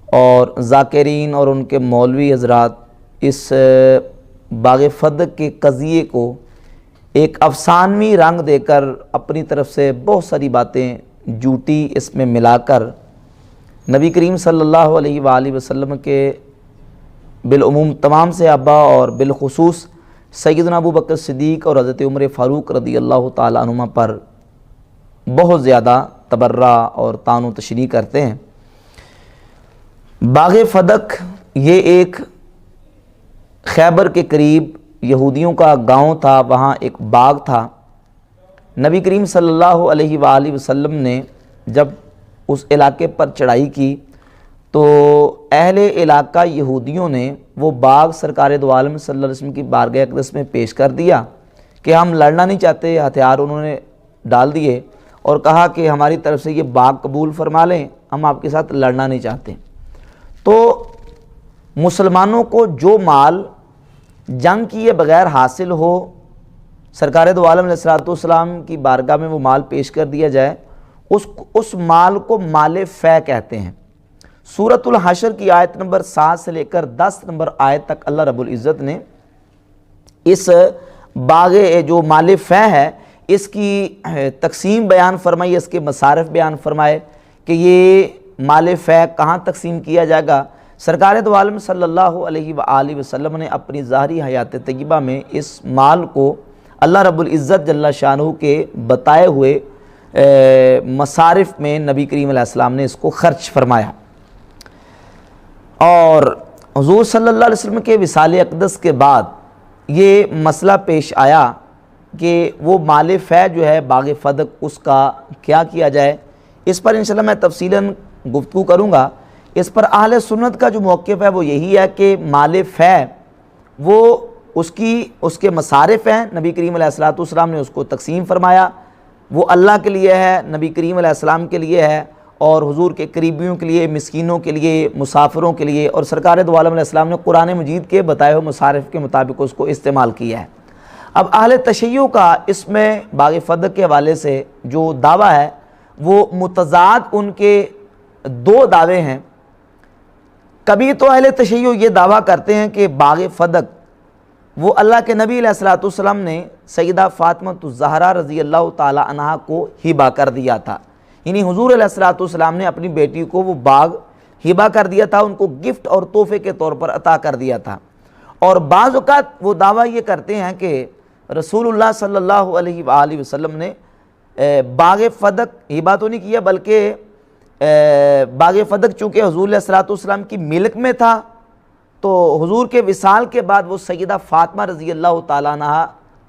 اور ذاکرین اور ان کے مولوی حضرات اس باغ فدق کے قضیے کو ایک افسانوی رنگ دے کر اپنی طرف سے بہت ساری باتیں جھوٹی اس میں ملا کر نبی کریم صلی اللہ علیہ وآلہ وسلم کے بالعموم تمام صحابہ اور بالخصوص سیدنا ابو بکر صدیق اور حضرت عمر فاروق رضی اللہ تعالیٰ عنہما پر بہت زیادہ تبرہ اور طعن و تشنیع کرتے ہیں۔ باغ فدق یہ ایک خیبر کے قریب یہودیوں کا گاؤں تھا، وہاں ایک باغ تھا۔ نبی کریم صلی اللہ علیہ وآلہ وسلم نے جب اس علاقے پر چڑھائی کی تو اہل علاقہ یہودیوں نے وہ باغ سرکار دو عالم صلی اللہ علیہ وسلم کی بارگاہ اقدس میں پیش کر دیا کہ ہم لڑنا نہیں چاہتے، ہتھیار انہوں نے ڈال دیے اور کہا کہ ہماری طرف سے یہ باغ قبول فرما لیں، ہم آپ کے ساتھ لڑنا نہیں چاہتے۔ تو مسلمانوں کو جو مال جنگ کیے بغیر حاصل ہو، سرکار دو عالم علیہ السلام کی بارگاہ میں وہ مال پیش کر دیا جائے، اس مال کو مال فے کہتے ہیں۔ سورۃ الحشر کی آیت نمبر 7 سے لے کر 10 نمبر آیت تک اللہ رب العزت نے اس باغ جو مال فے ہے اس کی تقسیم بیان فرمائی، اس کے مصارف بیان فرمائے کہ یہ مال فے کہاں تقسیم کیا جائے گا۔ سرکار دو عالم صلی اللہ علیہ وآلہ وسلم نے اپنی ظاہری حیات طیبہ میں اس مال کو اللہ رب العزت جل شانہ کے بتائے ہوئے مصارف میں نبی کریم علیہ السلام نے اس کو خرچ فرمایا۔ اور حضور صلی اللہ علیہ وسلم کے وصال اقدس کے بعد یہ مسئلہ پیش آیا کہ وہ مال فے جو ہے باغ فدق اس کا کیا جائے۔ اس پر انشاءاللہ میں تفصیلاً گفتگو کروں گا۔ اس پر اہل سنت کا جو موقف ہے وہ یہی ہے کہ مال فے وہ اس کے مصارف ہیں، نبی کریم علیہ السلام نے اس کو تقسیم فرمایا، وہ اللہ کے لیے ہے، نبی کریم علیہ السلام کے لیے ہے اور حضور کے قریبیوں کے لیے، مسکینوں کے لیے، مسافروں کے لیے، اور سرکار دو عالم علیہ السلام نے قرآن مجید کے بتائے ہوئے مصارف کے مطابق اس کو استعمال کیا ہے۔ اب اہل تشیع کا اس میں باغ فدق کے حوالے سے جو دعویٰ ہے وہ متضاد ان کے دو دعوے ہیں۔ کبھی تو اہل تشیع یہ دعویٰ کرتے ہیں کہ باغ فدق وہ اللہ کے نبی علیہ السلام نے سیدہ فاطمہ الزہرا رضی اللہ تعالی عنہا کو ہبہ کر دیا تھا، یعنی حضور علیہ السلام نے اپنی بیٹی کو وہ باغ ہبہ کر دیا تھا، ان کو گفٹ اور تحفے کے طور پر عطا کر دیا تھا۔ اور بعض اوقات وہ دعویٰ یہ کرتے ہیں کہ رسول اللہ صلی اللہ علیہ وآلہ وسلم نے باغ فدق ہبہ تو نہیں کیا، بلکہ باغ فدق چونکہ حضور علیہ السلام کی ملک میں تھا تو حضور کے وصال کے بعد وہ سیدہ فاطمہ رضی اللہ تعالیٰ عنہ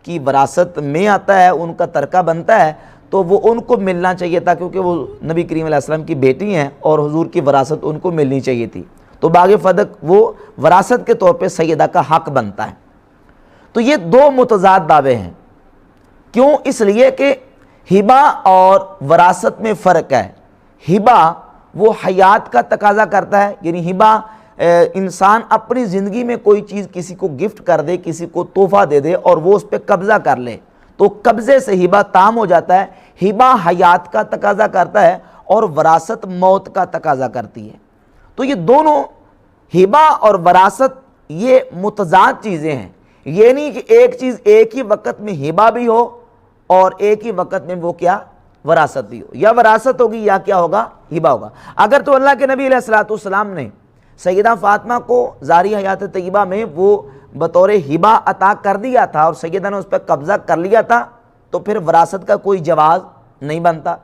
کی وراثت میں آتا ہے، ان کا ترکہ بنتا ہے، تو وہ ان کو ملنا چاہیے تھا کیونکہ وہ نبی کریم علیہ السلام کی بیٹی ہیں اور حضور کی وراثت ان کو ملنی چاہیے تھی، تو باغ فدق وہ وراثت کے طور پہ سیدہ کا حق بنتا ہے۔ تو یہ دو متضاد دعوے ہیں۔ کیوں؟ اس لیے کہ ہبہ اور وراثت میں فرق ہے۔ ہبہ وہ حیات کا تقاضا کرتا ہے، یعنی ہبہ انسان اپنی زندگی میں کوئی چیز کسی کو گفٹ کر دے، کسی کو تحفہ دے دے اور وہ اس پہ قبضہ کر لے تو قبضے سے ہبہ تام ہو جاتا ہے۔ ہبہ حیات کا تقاضا کرتا ہے اور وراثت موت کا تقاضا کرتی ہے۔ تو یہ دونوں ہبہ اور وراثت یہ متضاد چیزیں ہیں، یہ نہیں کہ ایک چیز ایک ہی وقت میں ہبہ بھی ہو اور ایک ہی وقت میں وہ کیا وراثت بھی ہو، یا وراثت ہوگی یا کیا ہوگا ہبہ ہوگا۔ اگر تو اللہ کے نبی علیہ السلام نے سیدہ فاطمہ کو ظاہری حیات طیبہ میں وہ بطور ہبہ عطا کر دیا تھا اور سیدہ نے اس پہ قبضہ کر لیا تھا تو پھر وراثت کا کوئی جواز نہیں بنتا،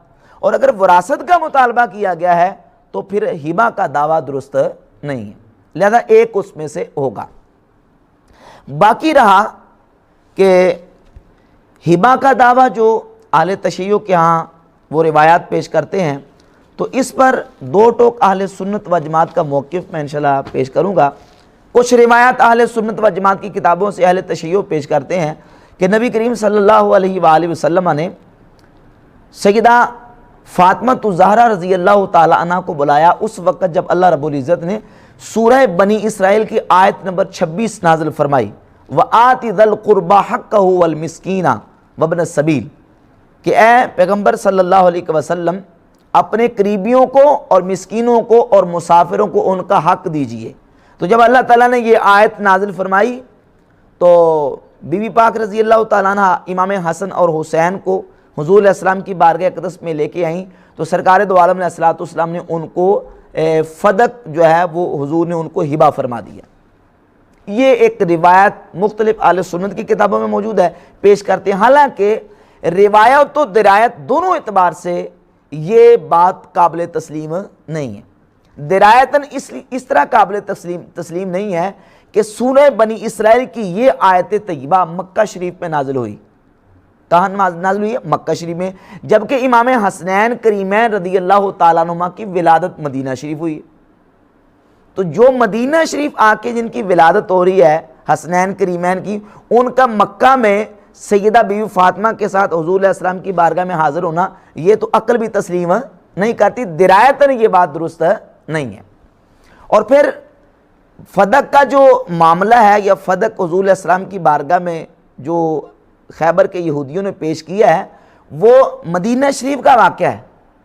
اور اگر وراثت کا مطالبہ کیا گیا ہے تو پھر ہبہ کا دعویٰ درست نہیں ہے، لہذا ایک اس میں سے ہوگا۔ باقی رہا کہ ہبہ کا دعویٰ جو اہل تشیع کے ہاں وہ روایات پیش کرتے ہیں، تو اس پر دو ٹوک اہل سنت و جماعت کا موقف میں انشاءاللہ پیش کروں گا۔ کچھ روایات اہل سنت و جماعت کی کتابوں سے اہل تشیع پیش کرتے ہیں کہ نبی کریم صلی اللہ علیہ وآلہ وسلم نے سیدہ فاطمہ الزہرا رضی اللہ تعالی عنہ کو بلایا اس وقت جب اللہ رب العزت نے سورہ بنی اسرائیل کی آیت نمبر 26 نازل فرمائی، وَآتِ ذَا الْقُرْبَى حَقَّهُ وَالْمِسْكِينَ وَابْنَ السَّبِيلِ، کہ اے پیغمبر صلی اللہ علیہ وسلم اپنے قریبیوں کو اور مسکینوں کو اور مسافروں کو ان کا حق دیجئے۔ تو جب اللہ تعالیٰ نے یہ آیت نازل فرمائی تو بی بی پاک رضی اللہ تعالیٰ عنہ امام حسن اور حسین کو حضور علیہ السلام کی بارگاہ اقدس میں لے کے آئیں، تو سرکار دو عالم علیہ السلام نے ان کو فدق جو ہے وہ حضور نے ان کو ہبہ فرما دیا۔ یہ ایک روایت مختلف اہل سنت کی کتابوں میں موجود ہے، پیش کرتے ہیں۔ حالانکہ روایت و درایت دونوں اعتبار سے یہ بات قابل تسلیم نہیں ہے۔ درایتاً اس طرح قابل تسلیم نہیں ہے کہ سورہ بنی اسرائیل کی یہ آیت طیبہ مکہ شریف میں نازل ہوئی۔ کہاں نازل ہوئی ہے؟ مکہ شریف میں، جبکہ امام حسنین کریمین رضی اللہ تعالیٰ عنہما کی ولادت مدینہ شریف ہوئی۔ تو جو مدینہ شریف آ کے جن کی ولادت ہو رہی ہے حسنین کریمین کی، ان کا مکہ میں سیدہ بی بی فاطمہ کے ساتھ حضور علیہ السلام کی بارگاہ میں حاضر ہونا، یہ تو عقل بھی تسلیم نہیں کرتی، درایتاً یہ بات درست نہیں ہے۔ اور پھر فدق کا جو معاملہ ہے یا فدق حضور علیہ السلام کی بارگاہ میں جو خیبر کے یہودیوں نے پیش کیا ہے، وہ مدینہ شریف کا واقعہ ہے،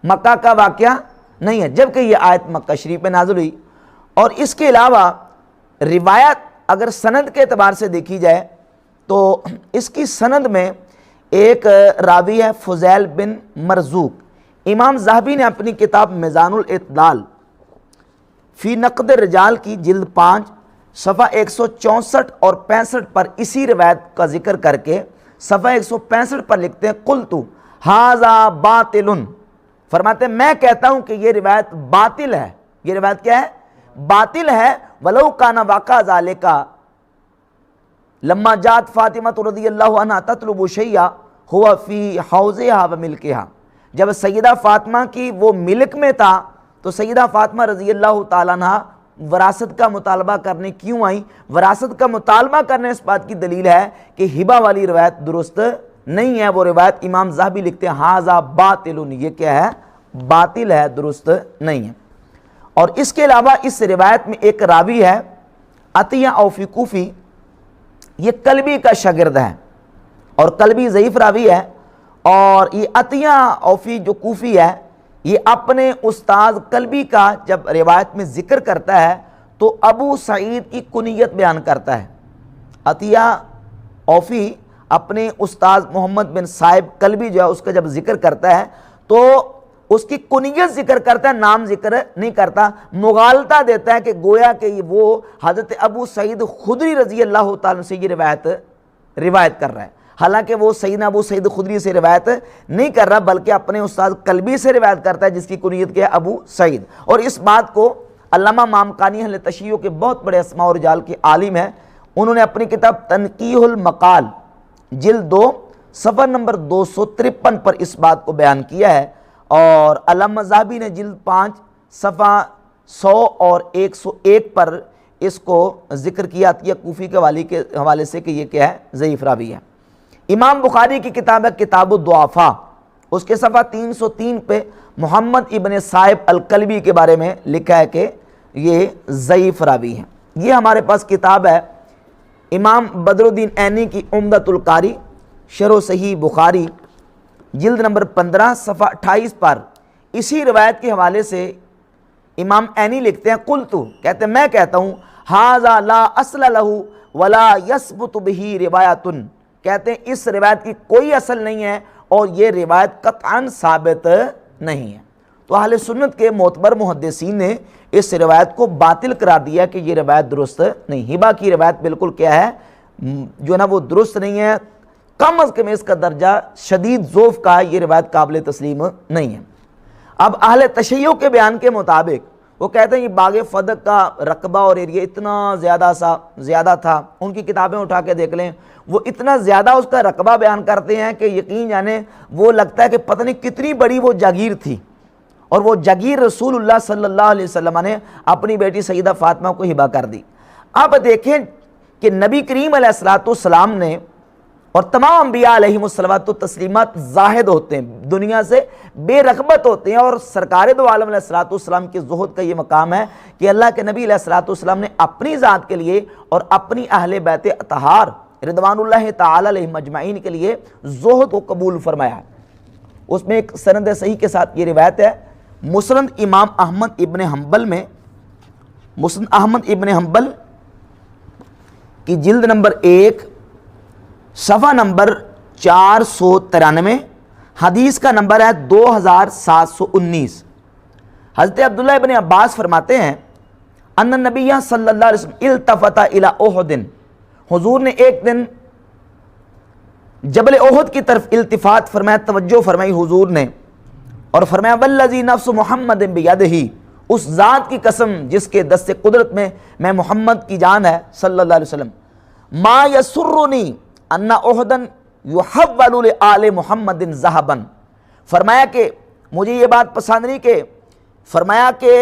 مکہ کا واقعہ نہیں ہے، جبکہ یہ آیت مکہ شریف میں نازل ہوئی۔ اور اس کے علاوہ روایت اگر سند کے اعتبار سے دیکھی جائے تو اس کی سند میں ایک راوی ہے فضیل بن مرزوق۔ امام ذہبی نے اپنی کتاب میزان الاعتدال فی نقد الرجال کی جلد 5 صفحہ 164 اور 65 پر اسی روایت کا ذکر کر کے صفحہ 165 پر لکھتے ہیں قلت ھذا باطل، فرماتے ہیں میں کہتا ہوں کہ یہ روایت باطل ہے۔ یہ روایت کیا ہے؟ باطل ہے۔ ولو کان واقع ذالک لما جات فاطمہ رضی اللہ عنہا تطلب شیئا ہوا فی حوضہا و ملکہا، جب سیدہ فاطمہ کی وہ ملک میں تھا تو سیدہ فاطمہ رضی اللہ تعالیٰ عنہ وراثت کا مطالبہ کرنے کیوں آئیں؟ وراثت کا مطالبہ کرنے اس بات کی دلیل ہے کہ ہبہ والی روایت درست نہیں ہے۔ وہ روایت امام ذہبی لکھتے ہیں ھذا باطل، یہ کیا ہے؟ باطل ہے، درست نہیں ہے۔ اور اس کے علاوہ اس روایت میں ایک راوی ہے عطیہ اوفی کوفی، یہ کلبی کا شاگرد ہے اور کلبی ضعیف راوی ہے۔ اور یہ عطیہ اوفی جو کوفی ہے، یہ اپنے استاذ کلبی کا جب روایت میں ذکر کرتا ہے تو ابو سعید کی کنیت بیان کرتا ہے۔ عطیہ اوفی اپنے استاذ محمد بن صائب کلبی جو ہے اس کا جب ذکر کرتا ہے تو اس کی کنیت ذکر کرتا ہے، نام ذکر نہیں کرتا، مغالطہ دیتا ہے کہ گویا کہ وہ حضرت ابو سعید خدری رضی اللہ تعالیٰ سے یہ روایت کر رہا ہے، حالانکہ وہ سیدنا ابو سعید خدری سے روایت نہیں کر رہا بلکہ اپنے استاد کلبی سے روایت کرتا ہے جس کی کنیت کیا ہے؟ ابو سعید۔ اور اس بات کو علامہ مامکانی اہل تشیع کے بہت بڑے اسماء و رجال کے عالم ہیں، انہوں نے اپنی کتاب تنقیح المقال جلد 2 صفحہ نمبر 253 پر اس بات کو بیان کیا ہے۔ اور علامہ ذہبی نے جلد 5 صفحہ 100 اور 101 پر اس کو ذکر کیا عطیہ کوفی کے حوالے سے کہ یہ کیا ہے؟ ضعیف راوی ہے۔ امام بخاری کی کتاب ہے کتاب الضعفاء، اس کے صفحہ 303 پہ محمد ابن صائب الکلبی کے بارے میں لکھا ہے کہ یہ ضعیف راوی ہے۔ یہ ہمارے پاس کتاب ہے امام بدر الدین عینی کی عمدۃ القاری شرح صحیح بخاری جلد نمبر 15 صفحہ 28 پر اسی روایت کے حوالے سے امام عینی لکھتے ہیں قلت، کہتے ہیں میں کہتا ہوں ھذا لا اصل لہ ولا یثبت بہ روایۃ، کہتے ہیں اس روایت کی کوئی اصل نہیں ہے اور یہ روایت قطعاً ثابت نہیں ہے۔ تو اہل سنت کے معتبر محدثین نے اس روایت کو باطل قرار دیا کہ یہ روایت درست نہیں، ہبہ کی روایت بالکل کیا ہے جو نا وہ درست نہیں ہے، کم از کم اس کا درجہ شدید ضعف کا ہے، یہ روایت قابل تسلیم نہیں ہے۔ اب اہل تشیع کے بیان کے مطابق وہ کہتے ہیں یہ باغ فدق کا رقبہ اور ایریا اتنا زیادہ تھا، ان کی کتابیں اٹھا کے دیکھ لیں، وہ اتنا زیادہ اس کا رقبہ بیان کرتے ہیں کہ یقین جانے وہ لگتا ہے کہ پتہ نہیں کتنی بڑی وہ جاگیر تھی، اور وہ جاگیر رسول اللہ صلی اللہ علیہ وسلم نے اپنی بیٹی سیدہ فاطمہ کو ہبہ کر دی۔ اب دیکھیں کہ نبی کریم علیہ السلام نے اور تمام انبیاء علیہم الصلوات و تسلیمات زاہد ہوتے ہیں، دنیا سے بے رغبت ہوتے ہیں، اور سرکار دو عالم علیہ الصلوۃ والسلام کے زہد کا یہ مقام ہے کہ اللہ کے نبی علیہ الصلوۃ والسلام نے اپنی ذات کے لیے اور اپنی اہل بیت اطہار رضوان اللہ تعالی علیہم اجمعین کے لیے زہد کو قبول فرمایا ہے۔ اس میں ایک سند صحیح کے ساتھ یہ روایت ہے مسند امام احمد ابن حنبل میں، مسند احمد ابن حنبل کی جلد نمبر 1 صفحہ نمبر 493، حدیث کا نمبر ہے 2719۔ حضرت عبداللہ ابن عباس فرماتے ہیں ان النبی صلی اللہ علیہ وسلم التفت الی احد، حضور نے ایک دن جبل احد کی طرف التفات فرمایا، توجہ فرمائی حضور نے، اور فرمایا والذی نفس محمد بیدہ، اس ذات کی قسم جس کے دست قدرت میں محمد کی جان ہے صلی اللہ علیہ وسلم، ما یسرنی ان احدا یحول لآل محمد ذهبا، فرمایا کہ مجھے یہ بات پسند نہیں کہ، فرمایا کہ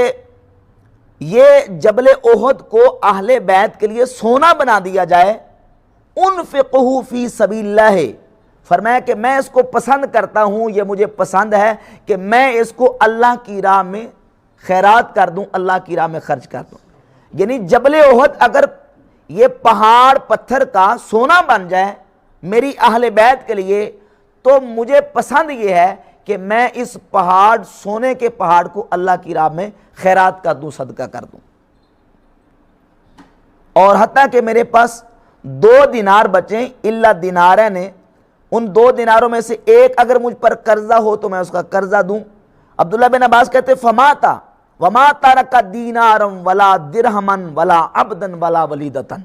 یہ جبل احد کو اہل بیت کے لیے سونا بنا دیا جائے، انفقہ فی سبیل اللہ، فرمایا کہ میں اس کو پسند کرتا ہوں، یہ مجھے پسند ہے کہ میں اس کو اللہ کی راہ میں خیرات کر دوں، اللہ کی راہ میں خرچ کر دوں۔ یعنی جبل احد اگر یہ پہاڑ پتھر کا سونا بن جائے میری اہل بیت کے لیے، تو مجھے پسند یہ ہے کہ میں اس پہاڑ، سونے کے پہاڑ کو اللہ کی راہ میں خیرات کر دوں، صدقہ کر دوں۔ اور حتیٰ کہ میرے پاس 2 دینار بچیں، الا دینارین، ان 2 دیناروں میں سے ایک اگر مجھ پر قرضہ ہو تو میں اس کا قرضہ دوں۔ عبداللہ بن عباس کہتے فماتا وما ترک دینارا ولا درہما ولا عبدا ولا ولیدتا،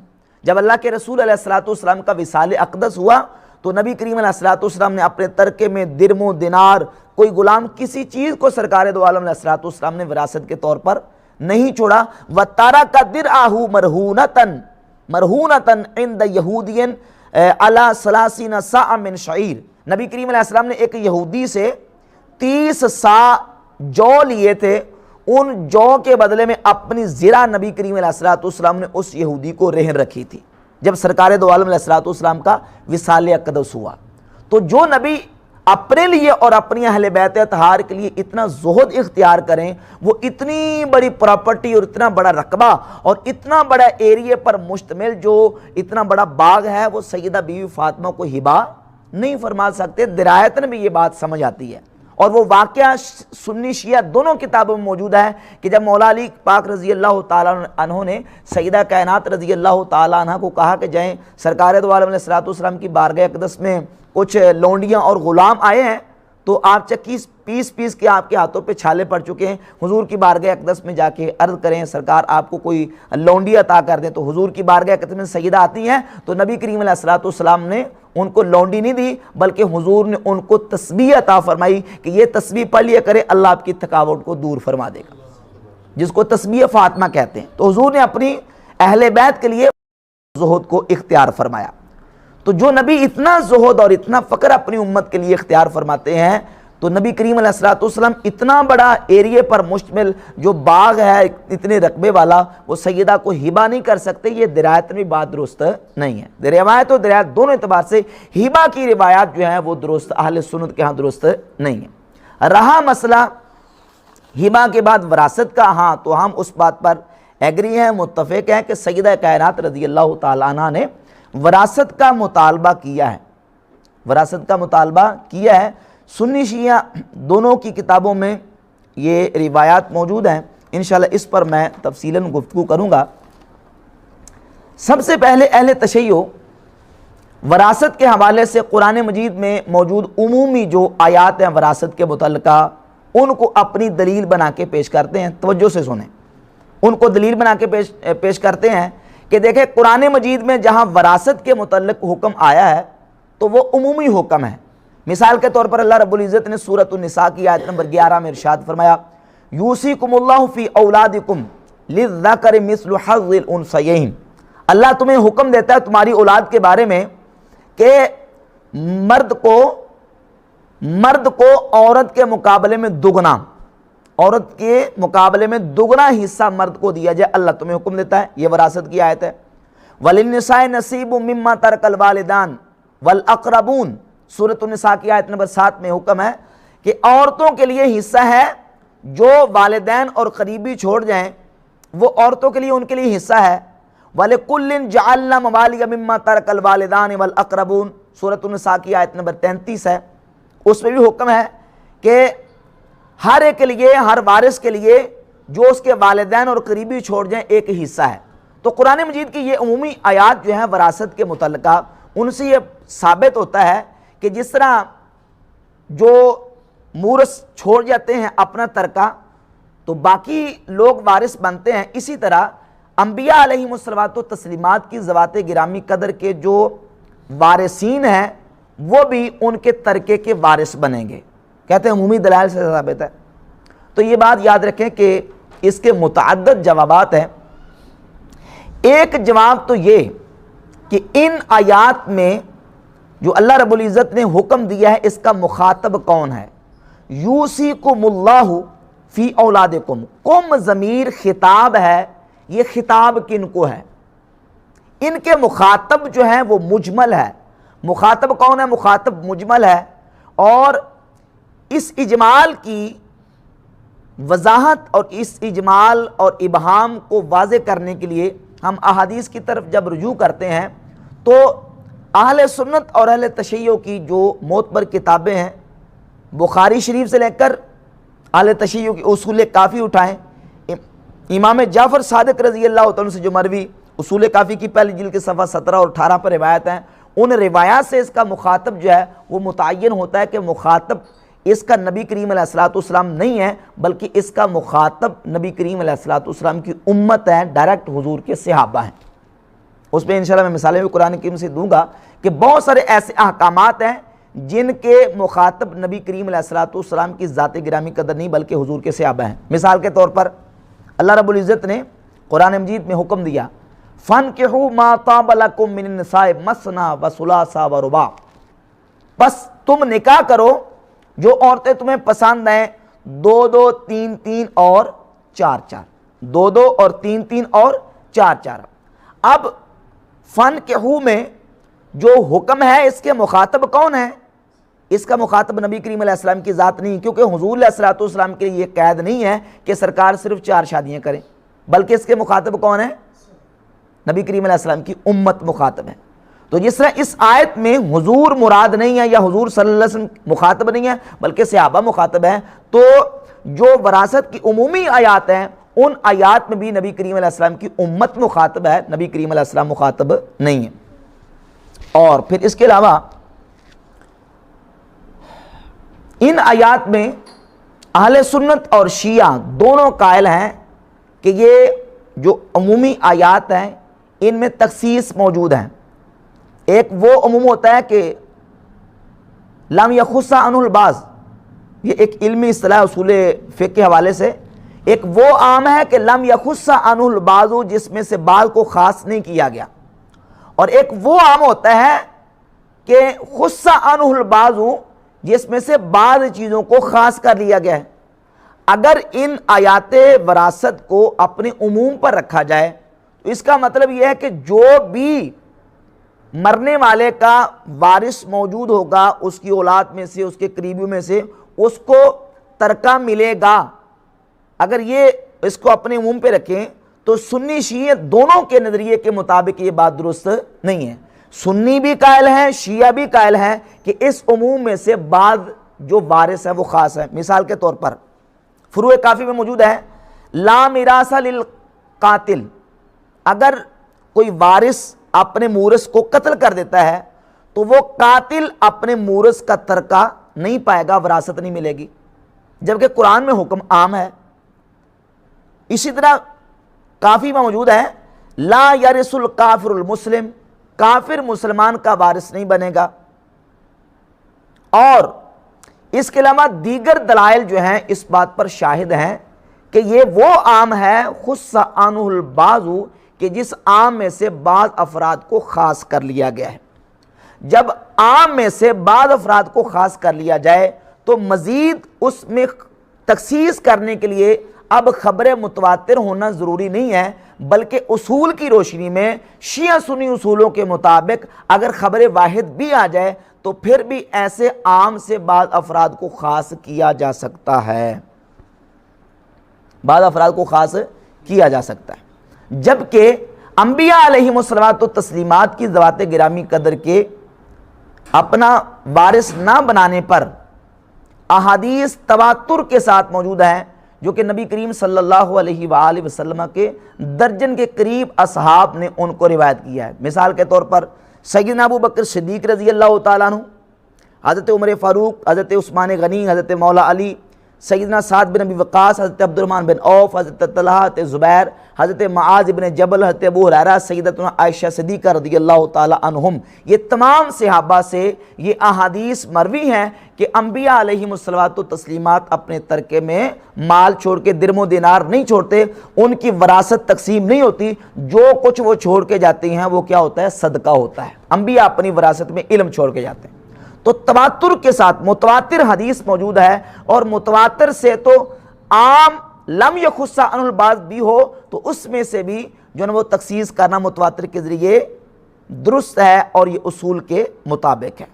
جب اللہ کے رسول علیہ السلام کا وصال اقدس ہوا تو نبی کریم علیہ السلام نے اپنے ترکے میں درم و دینار، کوئی غلام، کسی چیز کو سرکار دو عالم علیہ السلام نے وراثت کے طور پر نہیں چھوڑا۔ وَتَرَكَ دِرْعَهُ مَرْهُونَةً عِنْدَ يَهُودِيٍ عَلَى 30 صَاعٍ مِّن شَعِيرٍ، نبی کریم علیہ السلام نے ایک یہودی سے 30 صاع جو لیے تھے، ان جو کے بدلے میں اپنی زرہ نبی کریم علیہ السلام نے اس یہودی کو رہن رکھی تھی جب سرکار دو عالم علیہ السلام کا وصال اقدس ہوا۔ تو جو نبی اپنے لیے اور اپنی اہل بیت اطہار کے لیے اتنا زہد اختیار کریں، وہ اتنی بڑی پراپرٹی اور اتنا بڑا رقبہ اور اتنا بڑا ایریے پر مشتمل جو اتنا بڑا باغ ہے، وہ سیدہ بیوی فاطمہ کو ہبہ نہیں فرما سکتے۔ درایتاً بھی یہ بات سمجھ آتی ہے، اور وہ واقعہ سنی شیعہ دونوں کتابوں میں موجود ہے کہ جب مولا علی پاک رضی اللہ تعالیٰ عنہ نے سیدہ کائنات رضی اللہ تعالیٰ عنہ کو کہا کہ جائیں سرکار دو عالم علیہ السلام کی بارگاہ اقدس میں کچھ لونڈیاں اور غلام آئے ہیں، تو آپ چکی پیس کے آپ کے ہاتھوں پہ چھالے پڑ چکے ہیں، حضور کی بارگاہ اقدس میں جا کے عرض کریں سرکار آپ کو کوئی لونڈی عطا کر دیں۔ تو حضور کی بارگاہ اقدس میں سیدہ آتی ہیں تو نبی کریم علیہ السلام نے ان کو لونڈی نہیں دی، بلکہ حضور نے ان کو تسبیح عطا فرمائی کہ یہ تسبیح پڑھ لیا کرے، اللہ آپ کی تھکاوٹ کو دور فرما دے گا، جس کو تسبیح فاطمہ کہتے ہیں۔ تو حضور نے اپنی اہل بیت کے لیے زہد کو اختیار فرمایا۔ تو جو نبی اتنا زہد اور اتنا فقر اپنی امت کے لیے اختیار فرماتے ہیں، تو نبی کریم علیہ السلام اتنا بڑا ایریے پر مشتمل جو باغ ہے اتنے رقبے والا، وہ سیدہ کو ہبہ نہیں کر سکتے۔ یہ درایت میں بات درست نہیں ہے، روایت اور درایت دونوں اعتبار سے ہبہ کی روایات جو ہیں وہ درست اہل سنت کے ہاں درست نہیں ہے۔ رہا مسئلہ ہبہ کے بعد وراثت کا، ہاں تو ہم اس بات پر ایگری ہیں، متفق ہیں کہ سیدہ کائنات رضی اللہ تعالیٰ عنہ نے وراثت کا مطالبہ کیا ہے، وراثت کا مطالبہ کیا ہے۔ سنی شیعہ دونوں کی کتابوں میں یہ روایات موجود ہیں، انشاءاللہ اس پر میں تفصیلاً گفتگو کروں گا۔ سب سے پہلے اہل تشیع وراثت کے حوالے سے قرآن مجید میں موجود عمومی جو آیات ہیں وراثت کے متعلقہ، ان کو اپنی دلیل بنا کے پیش کرتے ہیں۔ توجہ سے سنیں، ان کو دلیل بنا کے پیش کرتے ہیں کہ دیکھیں قرآن مجید میں جہاں وراثت کے متعلق حکم آیا ہے تو وہ عمومی حکم ہے۔ مثال کے طور پر اللہ رب العزت نے سورۃ النساء کی آیت نمبر 11 میں ارشاد فرمایا یوصیکم اللہ فی اولادکم للذکر مثل حظ الانثیین، اللہ تمہیں حکم دیتا ہے تمہاری اولاد کے بارے میں کہ مرد کو عورت کے مقابلے میں دگنا، عورت کے مقابلے میں دگنا حصہ مرد کو دیا جائے، اللہ تمہیں حکم دیتا ہے۔ یہ وراثت کی آیت ہے۔ وَلِلنِّسَاءِ نَصِيبٌ مِّمَّا تَرَكَ الْوَالِدَانِ وَالْأَقْرَبُونَ، سورۃ النساء کی آیت نمبر 7 میں حکم ہے کہ عورتوں کے لیے حصہ ہے جو والدین اور قریبی چھوڑ جائیں، وہ عورتوں کے لیے ان کے لیے حصہ ہے۔ وَلِكُلٍّ جَعَلْنَا مَوَالِيَ مِمَّا تَرَكَ الْوَالِدَانِ وَالْأَقْرَبُونَ، سورۃ النساء کی آیت نمبر 33 ہے، اس میں بھی حکم ہے کہ ہر ایک کے لیے، ہر وارث کے لیے جو اس کے والدین اور قریبی چھوڑ جائیں ایک حصہ ہے۔ تو قرآن مجید کی یہ عمومی آیات جو ہیں وراثت کے متعلقہ، ان سے یہ ثابت ہوتا ہے کہ جس طرح جو مورث چھوڑ جاتے ہیں اپنا ترکہ تو باقی لوگ وارث بنتے ہیں، اسی طرح انبیاء علیہم الصلوات و تسلیمات کی ذوات گرامی قدر کے جو وارثین ہیں وہ بھی ان کے ترکے کے وارث بنیں گے۔ کہتے ہیں عمومی دلائل سے ثابت ہے۔ تو یہ بات یاد رکھیں کہ اس کے متعدد جوابات ہیں۔ ایک جواب تو یہ کہ ان آیات میں جو اللہ رب العزت نے حکم دیا ہے اس کا مخاطب کون ہے؟ یوصیکم اللہ فی اولادکم، کم ضمیر خطاب ہے، یہ خطاب کن کو ہے؟ ان کے مخاطب جو ہیں وہ مجمل ہے۔ مخاطب کون ہے؟ مخاطب مجمل ہے، اور اس اجمال کی وضاحت اور اس اجمال اور ابہام کو واضح کرنے کے لیے ہم احادیث کی طرف جب رجوع کرتے ہیں تو اہل سنت اور اہل تشیع کی جو معتبر کتابیں ہیں، بخاری شریف سے لے کر اہل تشیع کی اصول کافی اٹھائیں، امام جعفر صادق رضی اللہ عنہ سے جو مروی اصول کافی کی پہلی جلد کے صفحہ 17 اور 18 پر روایت ہیں، ان روایات سے اس کا مخاطب جو ہے وہ متعین ہوتا ہے کہ مخاطب اس کا نبی کریم علیہ الصلوۃ والسلام نہیں ہے، بلکہ اس کا مخاطب نبی کریم علیہ الصلوۃ والسلام کی امت ہے، ڈائریکٹ حضور کے صحابہ ہیں۔ اس پہ انشاءاللہ میں مثالیں بھی قرآن کریم سے دوں گا کہ بہت سارے ایسے احکامات ہیں جن کے مخاطب نبی کریم علیہ الصلوۃ والسلام کی ذات گرامی قدر نہیں بلکہ حضور کے صحابہ ہیں۔ مثال کے طور پر اللہ رب العزت نے قرآن مجید میں حکم دیا فَانْكِحُوا مَا طَابَ لَكُم مِّنَ النِّسَاءِ مَثْنَىٰ وَثُلَاثَ وَرُبَاعَ، بس تم نکاح کرو جو عورتیں تمہیں پسند ہیں، 2 3 اور 4 2 اور 3 اور 4۔ اب فَانْكِحُوا میں جو حکم ہے اس کے مخاطب کون ہے؟ اس کا مخاطب نبی کریم علیہ السلام کی ذات نہیں، کیونکہ حضور علیہ الصلوۃ والسلام کے لیے یہ قید نہیں ہے کہ سرکار صرف 4 شادیاں کریں، بلکہ اس کے مخاطب کون ہے؟ نبی کریم علیہ السلام کی امت مخاطب ہے۔ تو جس طرح اس آیت میں حضور مراد نہیں ہے یا حضور صلی اللہ علیہ وسلم مخاطب نہیں ہے بلکہ صحابہ مخاطب ہیں، تو جو وراثت کی عمومی آیات ہیں ان آیات میں بھی نبی کریم علیہ السلام کی امت مخاطب ہے، نبی کریم علیہ السلام مخاطب نہیں ہے۔ اور پھر اس کے علاوہ ان آیات میں اہل سنت اور شیعہ دونوں قائل ہیں کہ یہ جو عمومی آیات ہیں ان میں تخصیص موجود ہیں۔ ایک وہ عموم ہوتا ہے کہ لم یخص عنہ البعض، یہ ایک علمی اصطلاح اصول فقہ کے حوالے سے، ایک وہ عام ہے کہ لم یخص عنہ البعض جس میں سے بعض کو خاص نہیں کیا گیا، اور ایک وہ عام ہوتا ہے کہ خص عنہ البعض جس میں سے بعض چیزوں کو خاص کر لیا گیا ہے۔ اگر ان آیات وراثت کو اپنے عموم پر رکھا جائے تو اس کا مطلب یہ ہے کہ جو بھی مرنے والے کا وارث موجود ہوگا اس کی اولاد میں سے، اس کے قریبیوں میں سے، اس کو ترکہ ملے گا۔ اگر یہ اس کو اپنے عموم پہ رکھیں تو سنی شیعہ دونوں کے نظریے کے مطابق یہ بات درست نہیں ہے۔ سنی بھی قائل ہیں، شیعہ بھی قائل ہیں کہ اس عموم میں سے بعض جو وارث ہے وہ خاص ہے۔ مثال کے طور پر فروع کافی میں موجود ہے لا میراث للقاتل، اگر کوئی وارث اپنے مورث کو قتل کر دیتا ہے تو وہ قاتل اپنے مورث کا ترکہ نہیں پائے گا، وراثت نہیں ملے گی، جبکہ قرآن میں حکم عام ہے۔ اسی طرح کافی میں موجود ہے لا یرث الکافر المسلم، کافر مسلمان کا وارث نہیں بنے گا۔ اور اس کے علاوہ دیگر دلائل جو ہیں اس بات پر شاہد ہیں کہ یہ وہ عام ہے خص عنہ البعض کہ جس عام میں سے بعض افراد کو خاص کر لیا گیا ہے۔ جب عام میں سے بعض افراد کو خاص کر لیا جائے تو مزید اس میں تخصیص کرنے کے لیے اب خبر متواتر ہونا ضروری نہیں ہے، بلکہ اصول کی روشنی میں شیعہ سنی اصولوں کے مطابق اگر خبر واحد بھی آ جائے تو پھر بھی ایسے عام سے بعض افراد کو خاص کیا جا سکتا ہے، بعض افراد کو خاص کیا جا سکتا ہے۔ جبکہ انبیاء علیہم الصلوات و تسلیمات کی ذوات گرامی قدر کے اپنا وارث نہ بنانے پر احادیث تواتر کے ساتھ موجود ہیں جو کہ نبی کریم صلی اللہ علیہ وآلہ وسلم کے درجن کے قریب اصحاب نے ان کو روایت کیا ہے۔ مثال کے طور پر سیدنا ابو بکر صدیق رضی اللہ تعالیٰ عنہ، حضرت عمر فاروق، حضرت عثمان غنی، حضرت مولا علی، سیدنا سعد بن ابی وقاص، حضرت عبد الرحمن بن عوف، حضرت طلحہ، حضرت زبیر، حضرت معاذ بن جبل، حضرت ابو ہریرہ، سیدتنا عائشہ صدیقہ رضی اللہ تعالی عنہم، یہ تمام صحابہ سے یہ احادیث مروی ہیں کہ انبیاء علیہم الصلوات و تسلیمات اپنے ترکے میں مال چھوڑ کے درم و دینار نہیں چھوڑتے، ان کی وراثت تقسیم نہیں ہوتی، جو کچھ وہ چھوڑ کے جاتے ہیں وہ کیا ہوتا ہے؟ صدقہ ہوتا ہے۔ انبیاء اپنی وراثت میں علم چھوڑ کے جاتے ہیں۔ تو تواتر کے ساتھ متواتر حدیث موجود ہے، اور متواتر سے تو عام لم یخص عن البعض بھی ہو تو اس میں سے بھی جو ہے وہ تخصیص کرنا متواتر کے ذریعے درست ہے اور یہ اصول کے مطابق ہے۔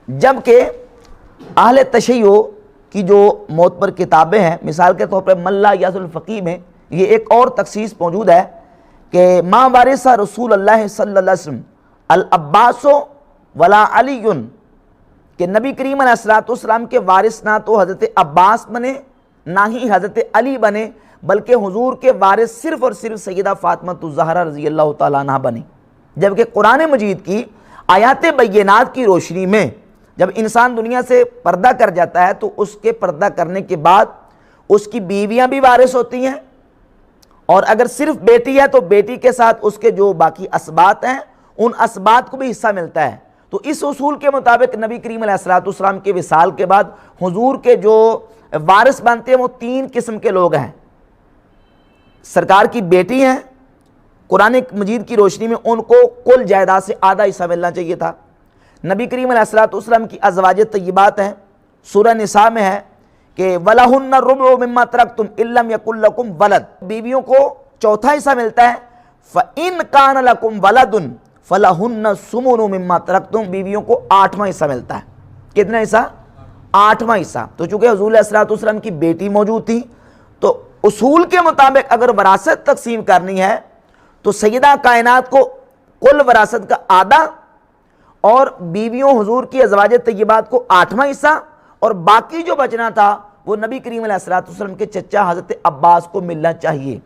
جبکہ اہل تشیع کی جو معتبر کتابیں ہیں، مثال کے طور پر ملا یاز الفقی میں یہ ایک اور تخصیص موجود ہے کہ ما وارث رسول اللہ صلی اللہ علیہ وسلم العباس ولا علی، کہ نبی کریم علیہ السلام کے وارث نہ تو حضرت عباس بنے نہ ہی حضرت علی بنے، بلکہ حضور کے وارث صرف اور صرف سیدہ فاطمہ الزہرا رضی اللہ تعالیٰ عنہ بنی۔ جبکہ قرآن مجید کی آیات بینات کی روشنی میں جب انسان دنیا سے پردہ کر جاتا ہے تو اس کے پردہ کرنے کے بعد اس کی بیویاں بھی وارث ہوتی ہیں، اور اگر صرف بیٹی ہے تو بیٹی کے ساتھ اس کے جو باقی اسباط ہیں ان اسباط کو بھی حصہ ملتا ہے۔ تو اس اصول کے مطابق نبی کریم علیہ السلام کے وصال کے بعد حضور کے جو وارث بنتے ہیں وہ 3 قسم کے لوگ ہیں۔ سرکار کی بیٹی ہیں، قرآن مجید کی روشنی میں ان کو کل جائیداد سے آدھا حصہ ملنا چاہیے تھا۔ نبی کریم علیہ السلام کی ازواج طیبات ہیں، سورہ نساء میں ہے کہ وَلَهُنَّ الرُّبُعُ مِمَّا تَرَكْتُمْ إِن لَّمْ يَكُن لَّكُمْ وَلَدٌ، بیویوں کو چوتھا حصہ ملتا ہے۔ فَإِن كَانَ لَكُمْ وَلَدٌ فَلَهُنَّ الثُّمُنُ مِمَّا تَرَكْتُمْ، بیویوں کو 8واں حصہ ملتا ہے۔ کتنا حصہ؟ 8واں حصہ۔ تو چونکہ حضور علیہ السلام کی بیٹی موجود تھی تو اصول کے مطابق اگر وراثت تقسیم کرنی ہے تو سیدہ کائنات کو کل وراثت کا آدھا، اور بیویوں حضور کی ازواج طیبات کو 8واں حصہ، اور باقی جو بچنا تھا وہ نبی کریم علیہ السلام کے چچا حضرت عباس کو ملنا چاہیے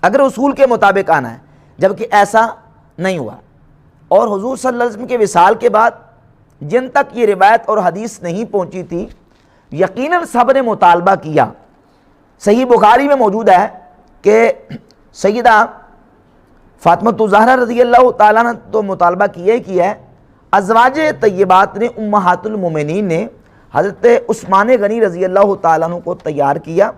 اگر اصول کے مطابق آنا ہے۔ جبکہ ایسا نہیں ہوا، اور حضور صلی اللہ علیہ وسلم کے وصال کے بعد جن تک یہ روایت اور حدیث نہیں پہنچی تھی یقیناً سب نے مطالبہ کیا۔ صحیح بخاری میں موجود ہے کہ سیدہ فاطمہ الزہرا رضی اللہ تعالیٰ نے تو مطالبہ کیا ہی کیا ہے، ازواج طیبات نے، امہات المومنین نے حضرت عثمان غنی رضی اللہ تعالیٰ عنہ کو تیار کیا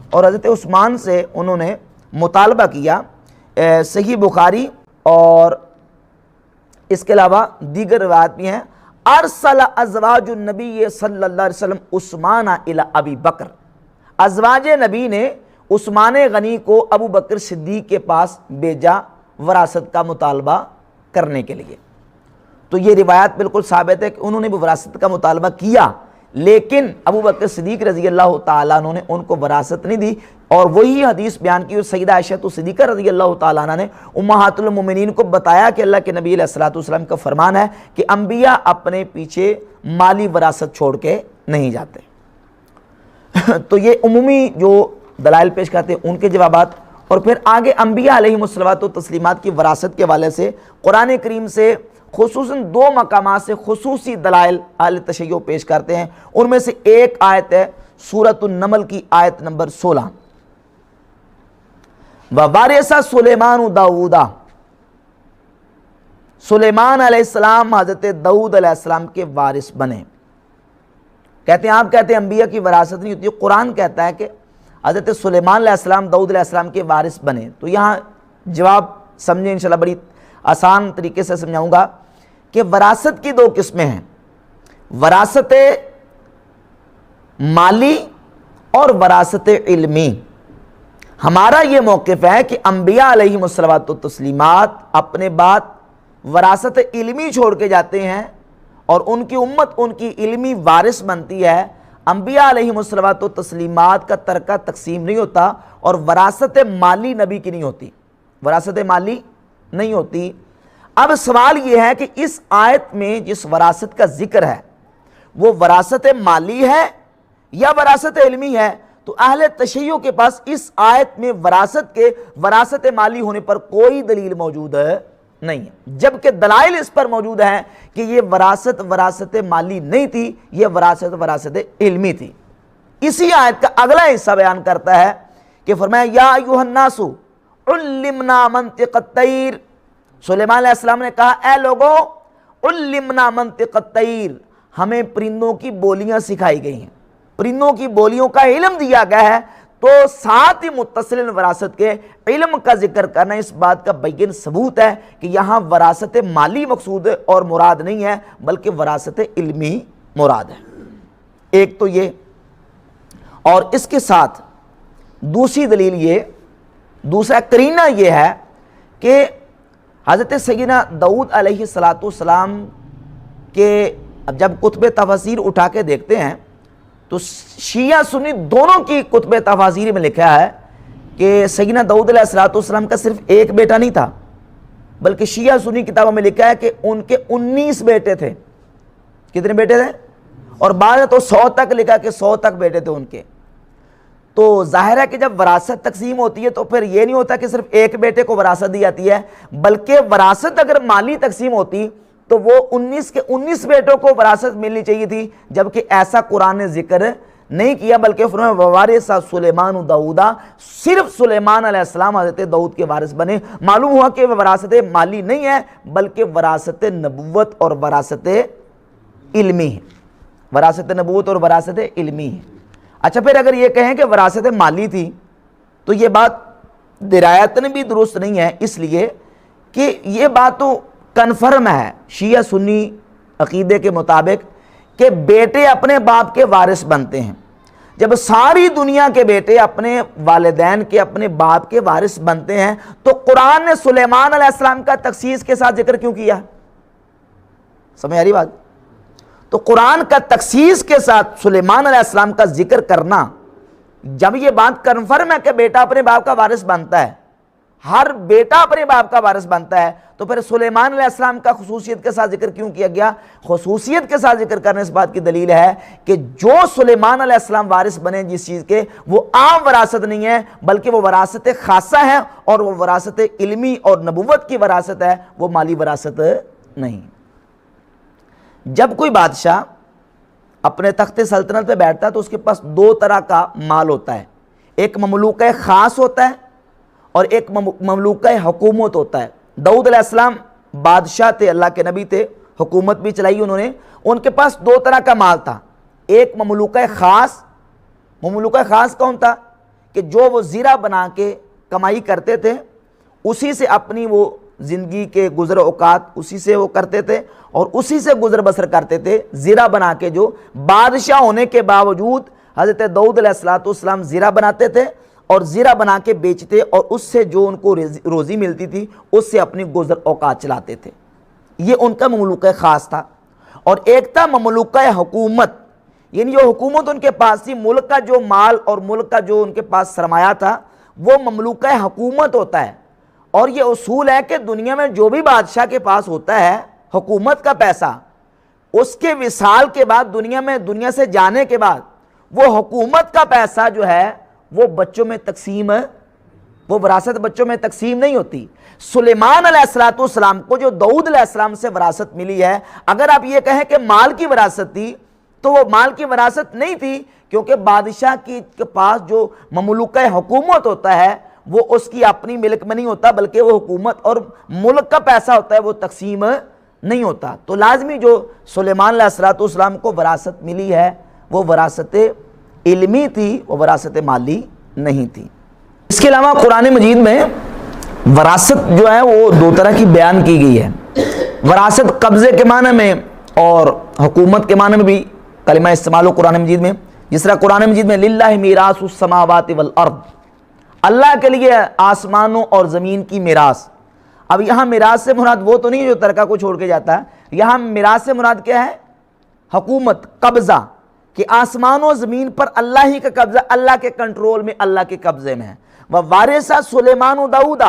اور حضرت عثمان سے انہوں نے مطالبہ کیا۔ صحیح بخاری اور اس کے علاوہ دیگر روایت بھی ہیں، ارسل ازواج النبی صلی اللہ علیہ وسلم عثمان الی ابی بکر، ازواج نبی نے عثمان غنی کو ابو بکر صدیق کے پاس بھیجا وراثت کا مطالبہ کرنے کے لیے۔ تو یہ روایت بالکل ثابت ہے کہ انہوں نے بھی وراثت کا مطالبہ کیا، لیکن ابو بکر صدیق رضی اللہ تعالیٰ عنہ نے ان کو وراثت نہیں دی، اور وہی حدیث بیان کی اور سیدہ عائشہ صدیقہ رضی اللہ تعالیٰ عنہ نے امہات المومنین کو بتایا کہ اللہ کے نبی علیہ السلام کا فرمان ہے کہ انبیاء اپنے پیچھے مالی وراثت چھوڑ کے نہیں جاتے۔ تو یہ عمومی جو دلائل پیش کرتے ہیں ان کے جوابات، اور پھر آگے انبیاء علیہم الصلوات و تسلیمات کی وراثت کے حوالے سے قرآن کریم سے خصوصاً 2 مقامات سے خصوصی دلائل اہل تشیع پیش کرتے ہیں۔ ان میں سے ایک آیت ہے سورۃ النمل کی آیت نمبر 16، وَوَارِثَ سُلَيْمَانُ دَاوُودَ، سلیمان علیہ السلام حضرت داؤد علیہ السلام کے وارث بنے۔ کہتے ہیں، آپ کہتے ہیں انبیاء کی وراثت نہیں ہوتی، قرآن کہتا ہے کہ حضرت سلیمان علیہ السلام داؤد علیہ السلام کے وارث بنے۔ تو یہاں جواب سمجھیں، انشاءاللہ بڑی آسان طریقے سے سمجھاؤں گا کہ وراثت کی 2 قسمیں ہیں، وراثت مالی اور وراثت علمی۔ ہمارا یہ موقف ہے کہ انبیاء علیہم الصلوات و تسلیمات اپنے بعد وراثت علمی چھوڑ کے جاتے ہیں، اور ان کی امت ان کی علمی وارث بنتی ہے۔ انبیاء علیہم الصلوات و تسلیمات کا ترکہ تقسیم نہیں ہوتا، اور وراثت مالی نبی کی نہیں ہوتی، وراثت مالی نہیں ہوتی۔ اب سوال یہ ہے کہ اس آیت میں جس وراثت کا ذکر ہے وہ وراثت مالی ہے یا وراثت علمی ہے؟ تو اہل تشیع کے پاس اس آیت میں وراثت مالی ہونے پر کوئی دلیل موجود نہیں ہے، جبکہ دلائل اس پر موجود ہیں کہ یہ وراثت مالی نہیں تھی، یہ وراثت علمی تھی۔ اسی آیت کا اگلا حصہ بیان کرتا ہے کہ فرمایا یا ایھا الناس علمنا منطق الطیر، سلیمان علیہ السلام نے کہا اے لوگو علمنا منطق الطیر، ہمیں پرندوں کی بولیاں سکھائی گئی ہیں، پرندوں کی بولیوں کا علم دیا گیا ہے۔ تو ساتھ ہی متصل وراثت کے علم کا ذکر کرنا اس بات کا بین ثبوت ہے کہ یہاں وراثت مالی مقصود اور مراد نہیں ہے، بلکہ وراثت علمی مراد ہے۔ ایک تو یہ، اور اس کے ساتھ دوسری دلیل دوسرا قرینہ یہ ہے کہ حضرت سیدنا داؤد علیہ السلام کے جب کتب تفاسیر اٹھا کے دیکھتے ہیں تو شیعہ سنی دونوں کی کتب تفاسیر میں لکھا ہے کہ سیدنا داؤد علیہ السلام کا صرف ایک بیٹا نہیں تھا، بلکہ شیعہ سنی کتابوں میں لکھا ہے کہ ان کے 19 بیٹے تھے۔ کتنے بیٹے تھے؟ اور بعد تو 100 تک لکھا کہ 100 تک بیٹے تھے ان کے۔ تو ظاہر ہے کہ جب وراثت تقسیم ہوتی ہے تو پھر یہ نہیں ہوتا کہ صرف ایک بیٹے کو وراثت دی جاتی ہے، بلکہ وراثت اگر مالی تقسیم ہوتی تو وہ 19 کے 19 بیٹوں کو وراثت ملنی چاہیے تھی، جبکہ ایسا قرآن نے ذکر نہیں کیا، بلکہ فرمایا ووارث سلیمان داؤد، صرف سلیمان علیہ السلام حضرت داؤد کے وارث بنے۔ معلوم ہوا کہ وہ وراثت مالی نہیں ہے بلکہ وراثت نبوت اور وراثت علمی ہے، وراثت نبوت اور وراثت علمی ہے۔ اچھا، پھر اگر یہ کہیں کہ وراثت مالی تھی تو یہ بات درایتاً بھی درست نہیں ہے، اس لیے کہ یہ بات تو کنفرم ہے شیعہ سنی عقیدے کے مطابق کہ بیٹے اپنے باپ کے وارث بنتے ہیں۔ جب ساری دنیا کے بیٹے اپنے والدین کے اپنے باپ کے وارث بنتے ہیں تو قرآن نے سلیمان علیہ السلام کا تخصیص کے ساتھ ذکر کیوں کیا؟ سمجھ آ رہی بات؟ تو قرآن کا تخصیص کے ساتھ سلیمان علیہ السلام کا ذکر کرنا، جب یہ بات کنفرم ہے کہ بیٹا اپنے باپ کا وارث بنتا ہے، ہر بیٹا اپنے باپ کا وارث بنتا ہے، تو پھر سلیمان علیہ السلام کا خصوصیت کے ساتھ ذکر کیوں کیا گیا؟ خصوصیت کے ساتھ ذکر کرنے اس بات کی دلیل ہے کہ جو سلیمان علیہ السلام وارث بنے جس چیز کے، وہ عام وراثت نہیں ہے بلکہ وہ وراثت خاصہ ہے، اور وہ وراثت علمی اور نبوت کی وراثت ہے، وہ مالی وراثت نہیں۔ جب کوئی بادشاہ اپنے تخت سلطنت پہ بیٹھتا ہے تو اس کے پاس 2 طرح کا مال ہوتا ہے، ایک مملوکہ خاص ہوتا ہے اور ایک مملوکہ حکومت ہوتا ہے۔ داؤد علیہ السلام بادشاہ تھے، اللہ کے نبی تھے، حکومت بھی چلائی انہوں نے، ان کے پاس 2 طرح کا مال تھا، ایک مملوکہ خاص۔ مملوکہ خاص کون تھا؟ کہ جو وہ زیرہ بنا کے کمائی کرتے تھے، اسی سے اپنی وہ زندگی کے گزر اوقات اسی سے وہ کرتے تھے اور اسی سے گزر بسر کرتے تھے، زیرہ بنا کے۔ جو بادشاہ ہونے کے باوجود حضرت داؤد علیہ السلام زیرہ بناتے تھے اور زیرہ بنا کے بیچتے، اور اس سے جو ان کو روزی ملتی تھی اس سے اپنی گزر اوقات چلاتے تھے۔ یہ ان کا مملوکہ خاص تھا۔ اور ایک تھا مملوکہ حکومت، یعنی جو حکومت ان کے پاس تھی، ملک کا جو مال اور ملک کا جو ان کے پاس سرمایہ تھا وہ مملوکہ حکومت ہوتا ہے۔ اور یہ اصول ہے کہ دنیا میں جو بھی بادشاہ کے پاس ہوتا ہے حکومت کا پیسہ، اس کے وصال کے بعد دنیا سے جانے کے بعد وہ حکومت کا پیسہ جو ہے وہ بچوں میں تقسیم، وہ وراثت بچوں میں تقسیم نہیں ہوتی۔ سلیمان علیہ السلام کو جو داؤد علیہ السلام سے وراثت ملی ہے، اگر آپ یہ کہیں کہ مال کی وراثت تھی تو وہ مال کی وراثت نہیں تھی، کیونکہ بادشاہ کے پاس جو مملوکہ حکومت ہوتا ہے وہ اس کی اپنی ملک میں نہیں ہوتا، بلکہ وہ حکومت اور ملک کا پیسہ ہوتا ہے، وہ تقسیم نہیں ہوتا۔ تو لازمی جو سلیمان علیہ السلام کو وراثت ملی ہے وہ وراثت علمی تھی، وہ وراثت مالی نہیں تھی۔ اس کے علاوہ قرآن مجید میں وراثت جو ہے وہ 2 طرح کی بیان کی گئی ہے۔ وراثت قبضے کے معنی میں اور حکومت کے معنی میں بھی کلمہ استعمال ہو قرآن مجید میں، جس طرح قرآن مجید میں للہ میراث السماوات والارض، اللہ کے لیے آسمانوں اور زمین کی میراث۔ اب یہاں میراث سے مراد وہ تو نہیں جو ترکہ کو چھوڑ کے جاتا ہے، یہاں میراث سے مراد کیا ہے؟ حکومت، قبضہ، کہ آسمان و زمین پر اللہ ہی کا قبضہ، اللہ کے کنٹرول میں، اللہ کے قبضے میں ہے۔ وَوَارِثَ سُلَيْمَانُ دَاوُدَ،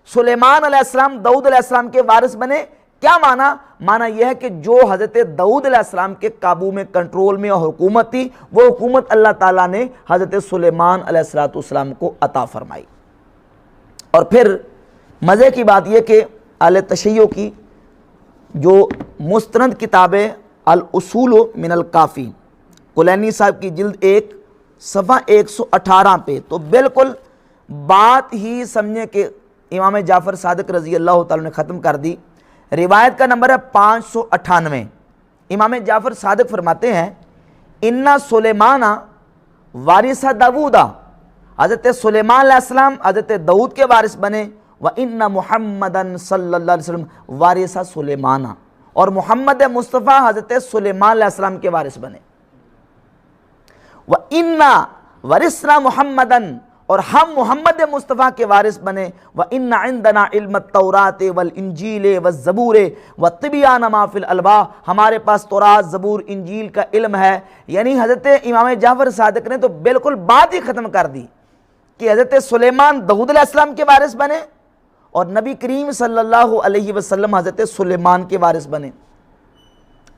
سلیمان علیہ السلام داؤد علیہ السلام کے وارث بنے، کیا معنی؟ معنی یہ ہے کہ جو حضرت داؤد علیہ السلام کے قابو میں، کنٹرول میں اور حکومت تھی، وہ حکومت اللہ تعالیٰ نے حضرت سلیمان علیہ السلام کو عطا فرمائی۔ اور پھر مزے کی بات یہ کہ اہل تشیع کی جو مستند کتابیں الاصول من الکافی، کلینی صاحب کی جلد 1 صفحہ 118 پہ، تو بالکل بات ہی سمجھے کہ امام جعفر صادق رضی اللہ تعالیٰ نے ختم کر دی۔ روایت کا نمبر ہے 598۔ امام جعفر صادق فرماتے ہیں اِنَّ سلیمان وارث داؤد، حضرت سلیمان علیہ السلام حضرت داؤد کے وارث بنے، وَإِنَّ مُحَمَّدًا صلی اللہ علیہ وسلم وارث سلیمان، اور محمد مصطفیٰ حضرت سلیمان علیہ السلام کے وارث بنے۔ وَإِنَّ وَرِثْنَا مُحَمَّدًا، اور ہم محمد مصطفیٰ کے وارث بنے۔ وَإِنَّ عِنْدَنَا عِلْمَ التَّوْرَاةِ وَالْإِنْجِيلِ وَالزَّبُورِ وَالطِّبْيَانَ مَا فِي الْأَلْوَاحِ، ہمارے پاس تورات، زبور، انجیل کا علم ہے۔ یعنی حضرت امام جعفر صادق نے تو بالکل بات ہی ختم کر دی کہ حضرت سلیمان داؤد علیہ السلام کے وارث بنے اور نبی کریم صلی اللہ علیہ وسلم حضرت سلیمان کے وارث بنے۔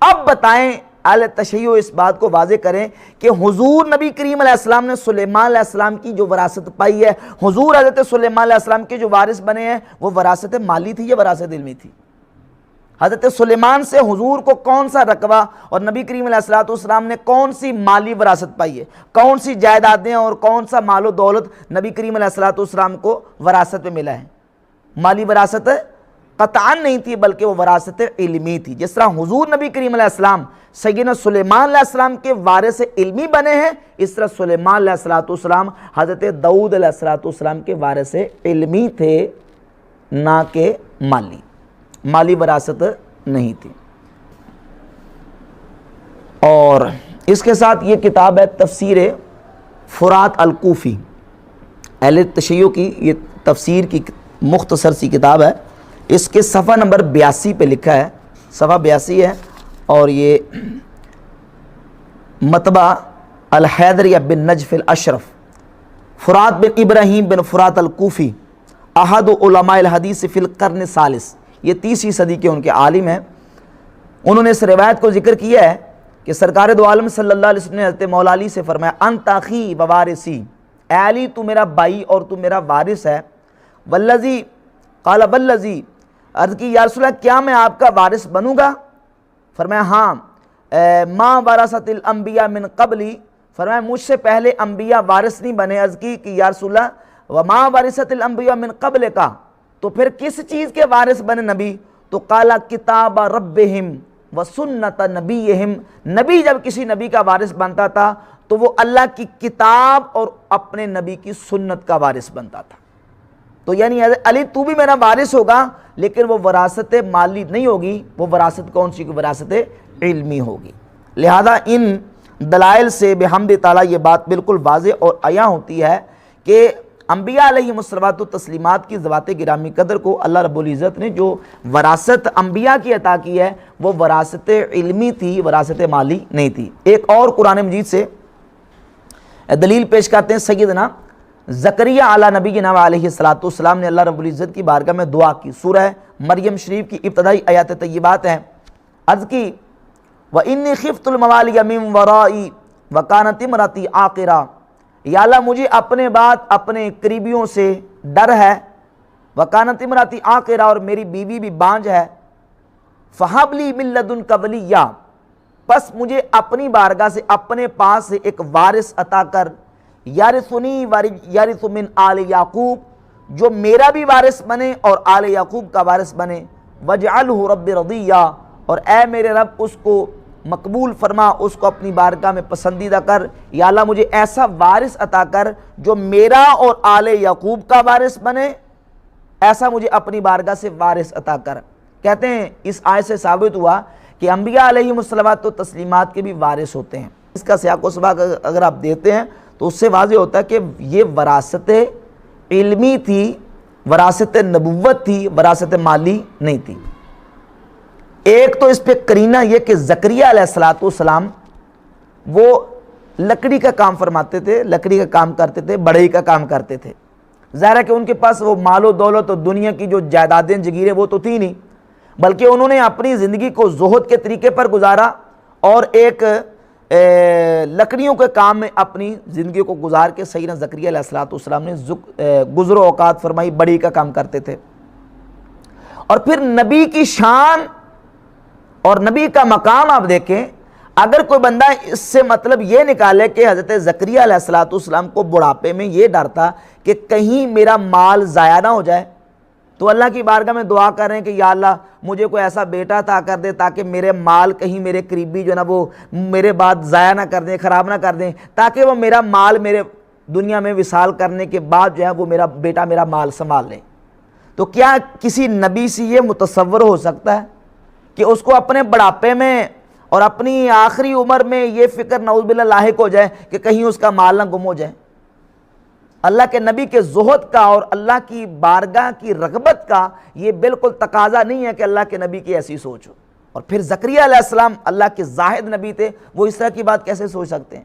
اب بتائیں اہل تشیع اس بات کو واضح کریں کہ حضور نبی کریم علیہ السلام نے سلیمان علیہ السلام کی جو وراثت پائی ہے، حضور حضرت سلیمان علیہ السلام کے جو وارث بنے ہیں، وہ وراثت مالی تھی یا وراثت علمی تھی؟ حضرت سلیمان سے حضور کو کون سا رقبہ اور نبی کریم علیہ السلام نے کون سی مالی وراثت پائی ہے؟ کون سی جائیدادیں اور کون سا مال و دولت نبی کریم علیہ السلام کو وراثت میں ملا ہے؟ مالی وراثت قطعاً نہیں تھی، بلکہ وہ وراثت علمی تھی۔ جس طرح حضور نبی کریم علیہ السلام سیدنا سلیمان علیہ السلام کے وارث علمی بنے ہیں، اس طرح سلیمان علیہ السلام حضرت داؤد علیہ السلام کے وارث علمی تھے، نہ کہ مالی وراثت نہیں تھی۔ اور اس کے ساتھ یہ کتاب ہے تفسیر فرات الکوفی، اہل تشیع کی یہ تفسیر کی مختصر سی کتاب ہے۔ اس کے صفحہ نمبر 82 پہ لکھا ہے، صفحہ 82 ہے، اور یہ مطبع الحیدریہ بن نجف الاشرف، فرات بن ابراہیم بن فرات الکوفی، احد علماء الحدیث فی القرن الثالث، یہ 30ویں صدی کے ان کے عالم ہیں۔ انہوں نے اس روایت کو ذکر کیا ہے کہ سرکار دو عالم صلی اللہ علیہ وسلم نے حضرت مولا علی سے فرمایا انت اخی و وارثی، اے علی تو میرا بھائی اور تو میرا وارث ہے۔ والذی قال والذی، عرض کی یا رسول اللہ کیا میں آپ کا وارث بنوں گا؟ فرمایا ہاں۔ ما ورثت الانبیاء من قبلی، فرمایا مجھ سے پہلے انبیاء وارث نہیں بنے۔ عرض کی کہ یا رسول اللہ وما ورثت الانبیاء من قبل کا، تو پھر کس چیز کے وارث بنے نبی؟ تو قال کتاب ربہم و سنت نبیہم، نبی جب کسی نبی کا وارث بنتا تھا تو وہ اللہ کی کتاب اور اپنے نبی کی سنت کا وارث بنتا تھا۔ تو یعنی علی تو بھی میرا وارث ہوگا، لیکن وہ وراثت مالی نہیں ہوگی، وہ وراثت کون سی؟ وراثت علمی ہوگی۔ لہذا ان دلائل سے بحمد تعالیٰ یہ بات بالکل واضح اور عیاں ہوتی ہے کہ انبیاء علیہ الصلوۃ والتسلیمات کی ذوات گرامی قدر کو اللہ رب العزت نے جو وراثت انبیاء کی عطا کی ہے وہ وراثت علمی تھی، وراثت مالی نہیں تھی۔ ایک اور قرآن مجید سے دلیل پیش کرتے ہیں۔ سیدنا زکریا علیہ نبینا علیہ السلام نے اللہ رب العزت کی بارگاہ میں دعا کی۔ سورہ مریم شریف کی ابتدائی آیات طیبات ہیں۔ عرض کی وَإِنِّي خِفْتُ الْمَوَالِيَ مِن وَرَائِي وَكَانَتِ امْرَأَتِي عَاقِرًا، یا اللہ مجھے اپنے بعد اپنے قریبیوں سے ڈر ہے۔ وَكَانَتِ امْرَأَتِي عَاقِرًا، اور میری بیوی بھی بانجھ ہے۔ فَهَبْ لِي مِن لَّدُنكَ وَلِيًّا، پس مجھے اپنی بارگاہ سے اپنے پاس سے ایک وارث عطا کر، یارثنی یارث من آل یعقوب، جو میرا بھی وارث بنے اور آل یعقوب کا وارث بنے۔ وَاجْعَلْهُ رَبِّ رَضِيًّا، اور اے میرے رب اس کو مقبول فرما، اس کو اپنی بارگاہ میں پسندیدہ کر۔ یا اللہ مجھے ایسا وارث عطا کر جو میرا اور آل یعقوب کا وارث بنے، ایسا مجھے اپنی بارگاہ سے وارث عطا کر۔ کہتے ہیں اس آیت سے ثابت ہوا کہ انبیاء علیہ الصلوۃ والتسلیمات کے بھی وارث ہوتے ہیں۔ اس کا سیاق و سباق اگر آپ دیتے ہیں تو اس سے واضح ہوتا ہے کہ یہ وراثت علمی تھی، وراثت نبوت تھی، وراثت مالی نہیں تھی۔ ایک تو اس پہ قرینہ یہ کہ زکریہ علیہ السلام وہ لکڑی کا کام فرماتے تھے، لکڑی کا کام کرتے تھے، بڑھئی کا کام کرتے تھے۔ ظاہر ہے کہ ان کے پاس وہ مال و دولت اور دنیا کی جو جائیدادیں جگیریں وہ تو تھی نہیں، بلکہ انہوں نے اپنی زندگی کو زہد کے طریقے پر گزارا اور ایک لکڑیوں کے کام میں اپنی زندگی کو گزار کے سیدنا زکریا علیہ السلام نے گزر و اوقات فرمائی، بڑی کا کام کرتے تھے۔ اور پھر نبی کی شان اور نبی کا مقام آپ دیکھیں، اگر کوئی بندہ اس سے مطلب یہ نکالے کہ حضرت زکریا علیہ السلام کو بڑھاپے میں یہ ڈر تھا کہ کہیں میرا مال ضائع نہ ہو جائے، تو اللہ کی بارگاہ میں دعا کر رہے ہیں کہ یا اللہ مجھے کوئی ایسا بیٹا عطا کر دے تاکہ میرے مال کہیں میرے قریبی جو ہے نا وہ میرے بعد ضائع نہ کر دیں، خراب نہ کر دیں، تاکہ وہ میرا مال میرے دنیا میں وصال کرنے کے بعد جو ہے وہ میرا بیٹا میرا مال سنبھال لے۔ تو کیا کسی نبی سے یہ متصور ہو سکتا ہے کہ اس کو اپنے بڑھاپے میں اور اپنی آخری عمر میں یہ فکر نعوذ باللہ لاحق ہو جائے کہ کہیں اس کا مال نہ گم ہو جائے؟ اللہ کے نبی کے زہد کا اور اللہ کی بارگاہ کی رغبت کا یہ بالکل تقاضا نہیں ہے کہ اللہ کے نبی کی ایسی سوچ ہو۔ اور پھر زکریا علیہ السلام اللہ کے زاہد نبی تھے، وہ اس طرح کی بات کیسے سوچ سکتے ہیں؟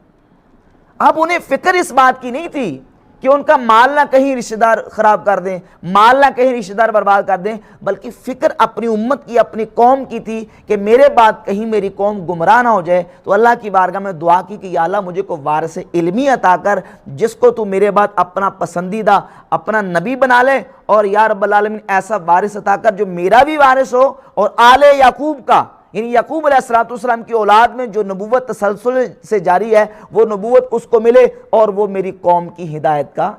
اب انہیں فکر اس بات کی نہیں تھی کہ ان کا مال نہ کہیں رشتہ دار خراب کر دیں، مال نہ کہیں رشتہ دار برباد کر دیں، بلکہ فکر اپنی امت کی، اپنی قوم کی تھی کہ میرے بعد کہیں میری قوم گمراہ نہ ہو جائے۔ تو اللہ کی بارگاہ میں دعا کی کہ یا اللہ مجھے کو وارث علمی عطا کر، جس کو تو میرے بعد اپنا پسندیدہ اپنا نبی بنا لے، اور یا رب العالمین ایسا وارث عطا کر جو میرا بھی وارث ہو اور آل یعقوب کا، یعنی یعقوب علیہ السلام کی اولاد میں جو نبوت تسلسل سے جاری ہے وہ نبوت اس کو ملے اور وہ میری قوم کی ہدایت کا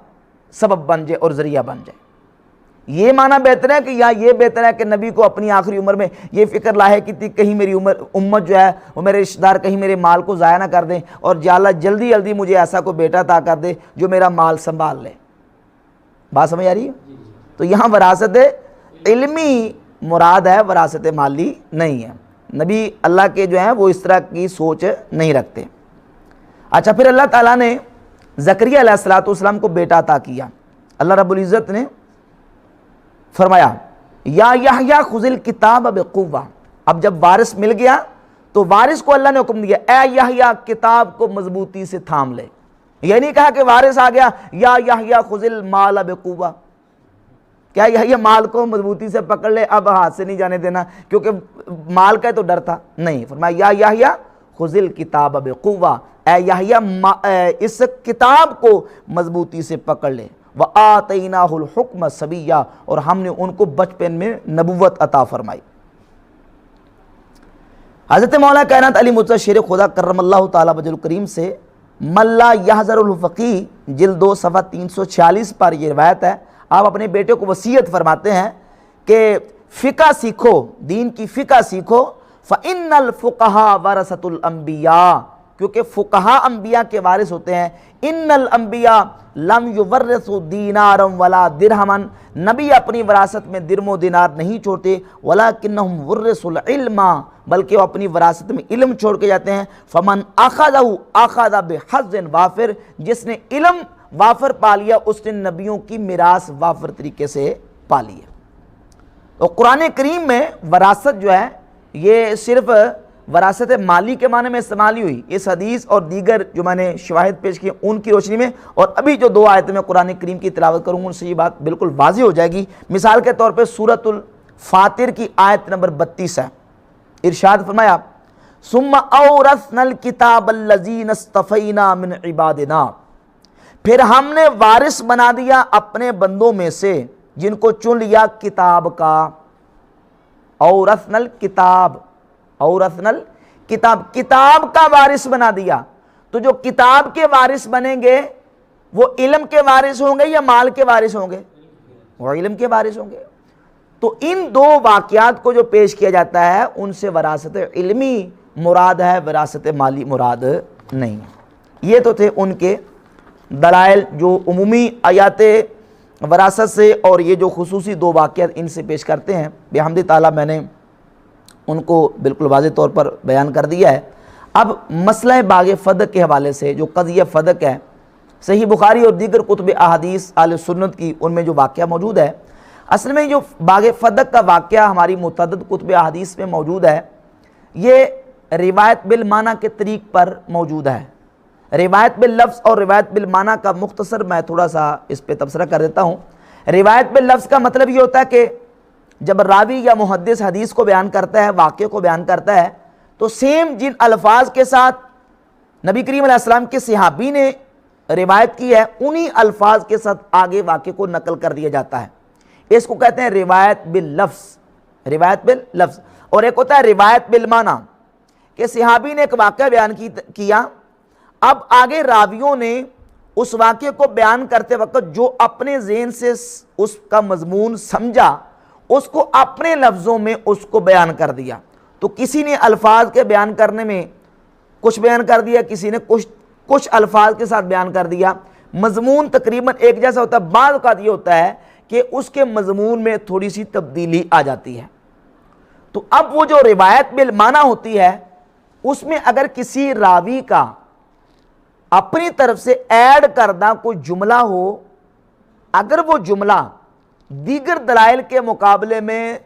سبب بن جائے اور ذریعہ بن جائے۔ یہ معنی بہتر ہے کہ یا یہ بہتر ہے کہ نبی کو اپنی آخری عمر میں یہ فکر لاحق کی تھی کہیں میری امت جو ہے وہ میرے رشتہ دار کہیں میرے مال کو ضائع نہ کر دیں، اور یا اللہ جلدی جلدی مجھے ایسا کوئی بیٹا عطا کر دے جو میرا مال سنبھال لے۔ بات سمجھ آ رہی ہے؟ تو یہاں وراثت علمی مراد ہے، وراثت مالی نہیں ہے۔ نبی اللہ کے جو ہیں وہ اس طرح کی سوچ نہیں رکھتے۔ اچھا، پھر اللہ تعالیٰ نے زکریا علیہ السلام کو بیٹا عطا کیا۔ اللہ رب العزت نے فرمایا یا یحییٰ خذ الکتاب بقوہ۔ اب جب وارث مل گیا تو وارث کو اللہ نے حکم دیا اے یحییٰ کتاب کو مضبوطی سے تھام لے۔ یہ نہیں کہا کہ وارث آ گیا یا یحییٰ خذ المال بقوہ، کیا یحییٰ مال کو مضبوطی سے پکڑ لے، اب ہاتھ سے نہیں جانے دینا کیونکہ مال کا تو ڈر تھا، نہیں، فرمایا یا یحییٰ خذ الکتاب بقوہ، اے یحییٰ اس کتاب کو مضبوطی سے پکڑ لے، وآتیناہ الحکم صبیہ، اور ہم نے ان کو بچپن میں نبوت عطا فرمائی۔ حضرت مولا کائنات علی مرتضیٰ شیر خدا کرم اللہ تعالیٰ وجہ الکریم سے من لا یحذر الفقیہ جلد 2 صفحہ 346 پر یہ روایت ہے۔ آپ اپنے بیٹے کو وصیت فرماتے ہیں کہ فقہ سیکھو، دین کی فقہ سیکھو، فإن الفقہاء ورثۃ الانبیاء، کیونکہ فقہاء انبیاء کے وارث ہوتے ہیں۔ ان الانبیاء لم یورثوا دینارا ولا درہما، نبی اپنی وراثت میں درم و دینار نہیں چھوڑتے، ولکنہم ورثوا العلم، بلکہ وہ اپنی وراثت میں علم چھوڑ کے جاتے ہیں۔ فمن اخذہ اخذ بحظ وافر، جس نے علم وافر پا لیا اس نے نبیوں کی میراث وافر طریقے سے پا لی ہے۔ تو قرآن کریم میں وراثت جو ہے یہ صرف وراثت مالی کے معنی میں استعمال ہی ہوئی۔ اس حدیث اور دیگر جو میں نے شواہد پیش کیے ان کی روشنی میں، اور ابھی جو 2 آیتیں میں قرآن کریم کی تلاوت کروں گا ان سے یہ بات بالکل واضح ہو جائے گی۔ مثال کے طور پہ سورۃ الفاطر کی آیت نمبر 32 ہے، ارشاد فرمایا ثم اورثنا الکتاب الذین اصطفینا من عبادنا، پھر ہم نے وارث بنا دیا اپنے بندوں میں سے جن کو چن لیا کتاب کا۔ اورثنا الکتاب، اورثنا الکتاب، کتاب کا وارث بنا دیا۔ تو جو کتاب کے وارث بنیں گے وہ علم کے وارث ہوں گے یا مال کے وارث ہوں گے؟ وہ علم کے وارث ہوں گے۔ تو ان 2 واقعات کو جو پیش کیا جاتا ہے ان سے وراثت علمی مراد ہے، وراثت مالی مراد نہیں۔ یہ تو تھے ان کے دلائل جو عمومی آیات وراثت سے، اور یہ جو خصوصی 2 واقعات ان سے پیش کرتے ہیں بحمد تعالیٰ میں نے ان کو بالکل واضح طور پر بیان کر دیا ہے۔ اب مسئلہ باغ فدق کے حوالے سے جو قضیہ فدق ہے، صحیح بخاری اور دیگر کتب احادیث اہل سنت کی ان میں جو واقعہ موجود ہے، اصل میں جو باغ فدق کا واقعہ ہماری متعدد کتب احادیث میں موجود ہے، یہ روایت بالمعنی کے طریق پر موجود ہے۔ روایت باللفظ اور روایت بالمعنی کا مختصر میں تھوڑا سا اس پہ تبصرہ کر دیتا ہوں۔ روایت باللفظ کا مطلب یہ ہوتا ہے کہ جب راوی یا محدث حدیث کو بیان کرتا ہے، واقعے کو بیان کرتا ہے، تو سیم جن الفاظ کے ساتھ نبی کریم علیہ السلام کے صحابی نے روایت کی ہے، انہی الفاظ کے ساتھ آگے واقعے کو نقل کر دیا جاتا ہے۔ اس کو کہتے ہیں روایت باللفظ، روایت باللفظ۔ اور ایک ہوتا ہے روایت بالمعنی، کہ صحابی نے ایک واقعہ بیان کیا، اب آگے راویوں نے اس واقعے کو بیان کرتے وقت جو اپنے ذہن سے اس کا مضمون سمجھا، اس کو اپنے لفظوں میں اس کو بیان کر دیا۔ تو کسی نے الفاظ کے بیان کرنے میں کچھ بیان کر دیا، کسی نے کچھ الفاظ کے ساتھ بیان کر دیا، مضمون تقریباً ایک جیسا ہوتا ہے۔ بعض اوقات یہ ہوتا ہے کہ اس کے مضمون میں تھوڑی سی تبدیلی آ جاتی ہے۔ تو اب وہ جو روایت بالمعنی ہوتی ہے، اس میں اگر کسی راوی کا اپنی طرف سے ایڈ کردہ کوئی جملہ ہو، اگر وہ جملہ دیگر دلائل کے مقابلے میں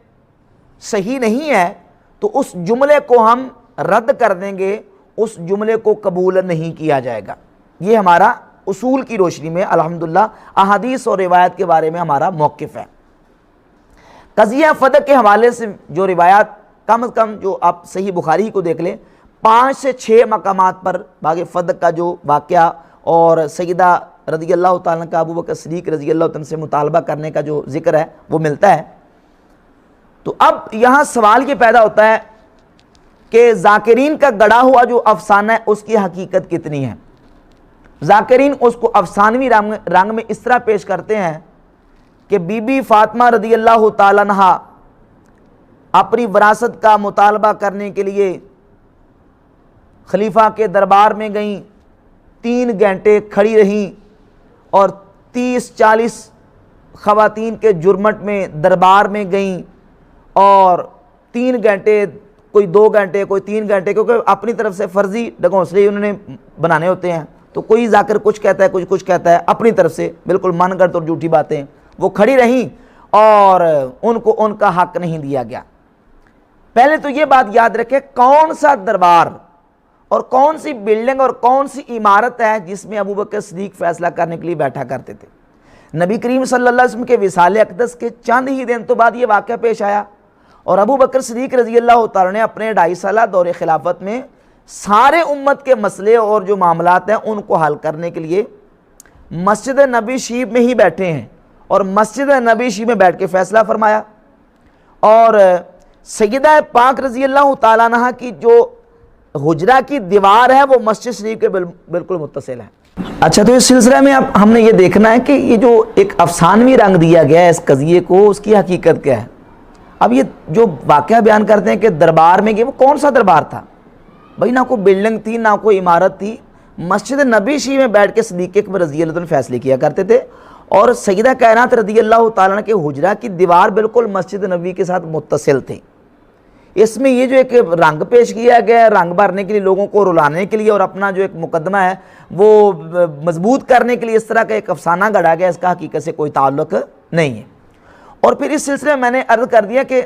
صحیح نہیں ہے تو اس جملے کو ہم رد کر دیں گے، اس جملے کو قبول نہیں کیا جائے گا۔ یہ ہمارا اصول کی روشنی میں الحمدللہ احادیث اور روایت کے بارے میں ہمارا موقف ہے۔ قضیہ فدق کے حوالے سے جو روایات کم از کم جو آپ صحیح بخاری کو دیکھ لیں، 5 سے 6 مقامات پر باغ فدق کا جو واقعہ اور سیدہ رضی اللہ تعالیٰ کا ابو بکر صدیق رضی اللہ تعالیٰ سے مطالبہ کرنے کا جو ذکر ہے وہ ملتا ہے۔ تو اب یہاں سوال یہ پیدا ہوتا ہے کہ ذاکرین کا گڑھا ہوا جو افسانہ ہے اس کی حقیقت کتنی ہے؟ ذاکرین اس کو افسانوی رنگ میں اس طرح پیش کرتے ہیں کہ بی بی فاطمہ رضی اللہ تعالیٰ عنہا اپنی وراثت کا مطالبہ کرنے کے لیے خلیفہ کے دربار میں گئیں، 3 گھنٹے کھڑی رہیں اور 30-40 خواتین کے جرمٹ میں دربار میں گئیں، اور 3 گھنٹے، کوئی 2 گھنٹے، کوئی 3 گھنٹے، کیونکہ اپنی طرف سے فرضی ڈھکونسلے انہوں نے بنانے ہوتے ہیں، تو کوئی ذاکر کچھ کہتا ہے، کچھ کہتا ہے، اپنی طرف سے بالکل من گھڑت اور جھوٹی باتیں۔ وہ کھڑی رہیں اور ان کو ان کا حق نہیں دیا گیا۔ پہلے تو یہ بات یاد رکھے، کون سا دربار اور کون سی بلڈنگ اور کون سی عمارت ہے جس میں ابو بکر صدیق فیصلہ کرنے کے لیے بیٹھا کرتے تھے؟ نبی کریم صلی اللہ علیہ وسلم کے وصال اقدس کے چند ہی دن تو بعد یہ واقعہ پیش آیا، اور ابو بکر صدیق رضی اللہ تعالیٰ نے اپنے 2.5 سالہ دور خلافت میں سارے امت کے مسئلے اور جو معاملات ہیں ان کو حل کرنے کے لیے مسجد نبی شریف میں ہی بیٹھے ہیں، اور مسجد نبی شریف میں بیٹھ کے فیصلہ فرمایا۔ اور سیدہ پاک رضی اللہ تعالیٰ عنہ کی جو حجرہ کی دیوار ہے وہ مسجد شریف کے بالکل متصل ہے۔ اچھا، تو اس سلسلے میں اب ہم نے یہ دیکھنا ہے کہ یہ جو ایک افسانوی رنگ دیا گیا ہے اس قضیے کو، اس کی حقیقت کیا ہے؟ اب یہ جو واقعہ بیان کرتے ہیں کہ دربار میں گئے، وہ کون سا دربار تھا بھائی؟ نہ کوئی بلڈنگ تھی، نہ کوئی عمارت تھی، مسجد نبی شریف میں بیٹھ کے صدیق اکبر رضی اللہ عنہ فیصلے کیا کرتے تھے، اور سیدہ کائنات رضی اللہ تعالیٰ عنہ کے حجرہ کی دیوار بالکل مسجد نبی کے ساتھ متصل تھی۔ اس میں یہ جو ایک رنگ پیش کیا گیا ہے، رنگ بھرنے کے لیے، لوگوں کو رلانے کے لیے، اور اپنا جو ایک مقدمہ ہے وہ مضبوط کرنے کے لیے اس طرح کا ایک افسانہ گڑھا گیا، اس کا حقیقت سے کوئی تعلق نہیں ہے۔ اور پھر اس سلسلے میں نے عرض کر دیا کہ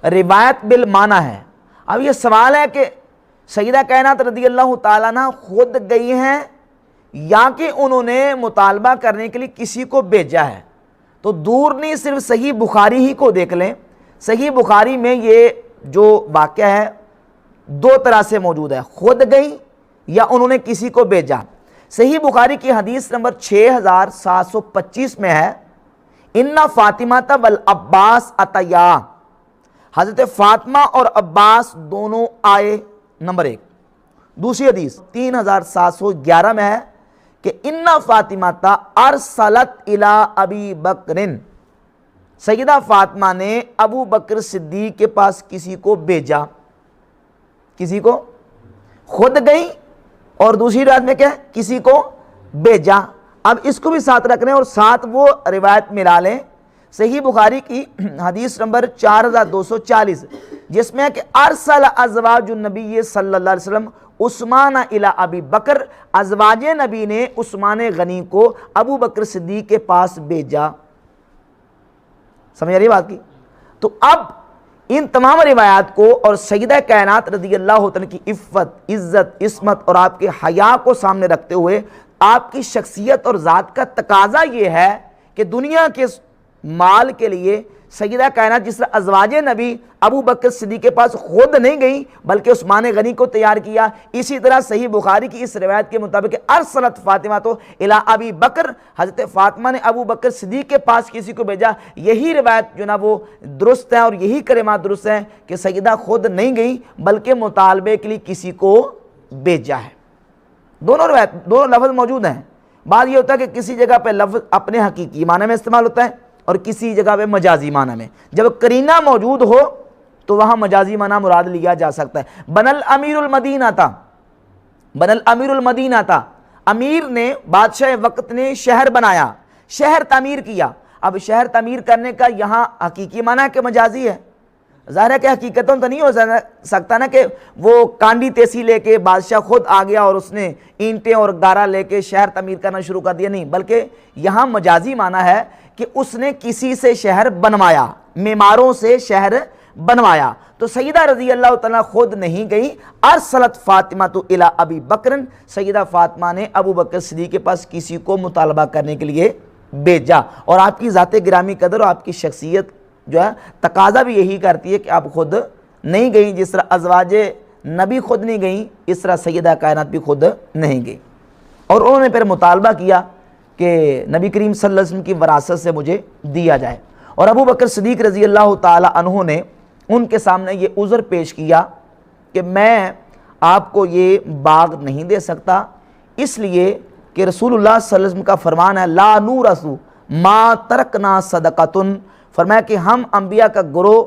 روایت بالمعنی ہے۔ اب یہ سوال ہے کہ سیدہ کائنات رضی اللہ تعالیٰ عنہ خود گئی ہیں یا کہ انہوں نے مطالبہ کرنے کے لیے کسی کو بھیجا ہے؟ تو دور نہیں، صرف صحیح بخاری ہی کو دیکھ لیں۔ صحیح بخاری میں یہ جو واقعہ ہے 2 طرح سے موجود ہے، خود گئی یا انہوں نے کسی کو بھیجا۔ صحیح بخاری کی حدیث نمبر 6725 میں ہے، ان فاطمہ والعباس اتیا، حضرت فاطمہ اور عباس دونوں آئے، نمبر 1۔ دوسری حدیث 3711 میں ہے کہ ان فاطمہ ارسلت الی ابی بکر، سیدہ فاطمہ نے ابو بکر صدیق کے پاس کسی کو بھیجا۔ کسی کو خود گئی، اور دوسری روایت میں کیا ہے؟ کسی کو بھیجا۔ اب اس کو بھی ساتھ رکھ لیں اور ساتھ وہ روایت ملا لیں، صحیح بخاری کی حدیث نمبر 4240، جس میں ہے کہ ارسل ازواج النبی صلی اللہ علیہ وسلم عثمان الی ابی بکر، ازواج نبی نے عثمان غنی کو ابو بکر صدیق کے پاس بھیجا۔ سمجھ آ رہی بات کی؟ تو اب ان تمام روایات کو اور سیدہ کائنات رضی اللہ عنہ کی عفت، عزت، عصمت اور آپ کے حیا کو سامنے رکھتے ہوئے آپ کی شخصیت اور ذات کا تقاضا یہ ہے کہ دنیا کے مال کے لیے سیدہ کائنات جس طرح ازواج نبی ابو بکر صدیق کے پاس خود نہیں گئیں بلکہ عثمان غنی کو تیار کیا، اسی طرح صحیح بخاری کی اس روایت کے مطابق ارسلت فاطمہ تو الی ابی بکر، حضرت فاطمہ نے ابو بکر صدیق کے پاس کسی کو بھیجا۔ یہی روایت جو نا وہ درست ہے اور یہی کلمات درست ہیں کہ سیدہ خود نہیں گئیں بلکہ مطالبے کے لیے کسی کو بھیجا ہے۔ دونوں روایت، دونوں لفظ موجود ہیں۔ بات یہ ہوتا ہے کہ کسی جگہ پہ لفظ اپنے حقیقی معنی میں استعمال ہوتا ہے اور کسی جگہ پہ مجازی معنی میں۔ جب قرینہ موجود ہو تو وہاں مجازی معنی مراد لیا جا سکتا ہے۔ بن الامیر المدینہ تھا، بن الامیر المدینہ تھا، امیر نے، بادشاہ وقت نے شہر بنایا، شہر تعمیر کیا۔ اب شہر تعمیر کرنے کا یہاں حقیقی معنی ہے کہ مجازی ہے؟ ظاہر ہے کہ حقیقتوں تو نہیں ہو سکتا نا کہ وہ کانڈی تیسی لے کے بادشاہ خود آ گیا اور اس نے اینٹیں اور گارا لے کے شہر تعمیر کرنا شروع کر دیا، نہیں، بلکہ یہاں مجازی معنی ہے کہ اس نے کسی سے شہر بنوایا، معماروں سے شہر بنوایا۔ تو سیدہ رضی اللہ تعالیٰ خود نہیں گئی، ارسلت فاطمہ تو الی ابی بکر، سیدہ فاطمہ نے ابو بکر صدیق کے پاس کسی کو مطالبہ کرنے کے لیے بھیجا۔ اور آپ کی ذات گرامی قدر اور آپ کی شخصیت جو ہے تقاضا بھی یہی کرتی ہے کہ آپ خود نہیں گئیں، جس طرح ازواج نبی خود نہیں گئیں اس طرح سیدہ کائنات بھی خود نہیں گئی۔ اور انہوں نے پھر مطالبہ کیا کہ نبی کریم صلی اللہ علیہ وسلم کی وراثت سے مجھے دیا جائے، اور ابو بکر صدیق رضی اللہ تعالی عنہ نے ان کے سامنے یہ عذر پیش کیا کہ میں آپ کو یہ باغ نہیں دے سکتا، اس لیے کہ رسول اللہ صلی اللہ علیہ وسلم کا فرمان ہے لا نورث ما ترکنا صدقۃ، فرمایا کہ ہم انبیاء کا گروہ،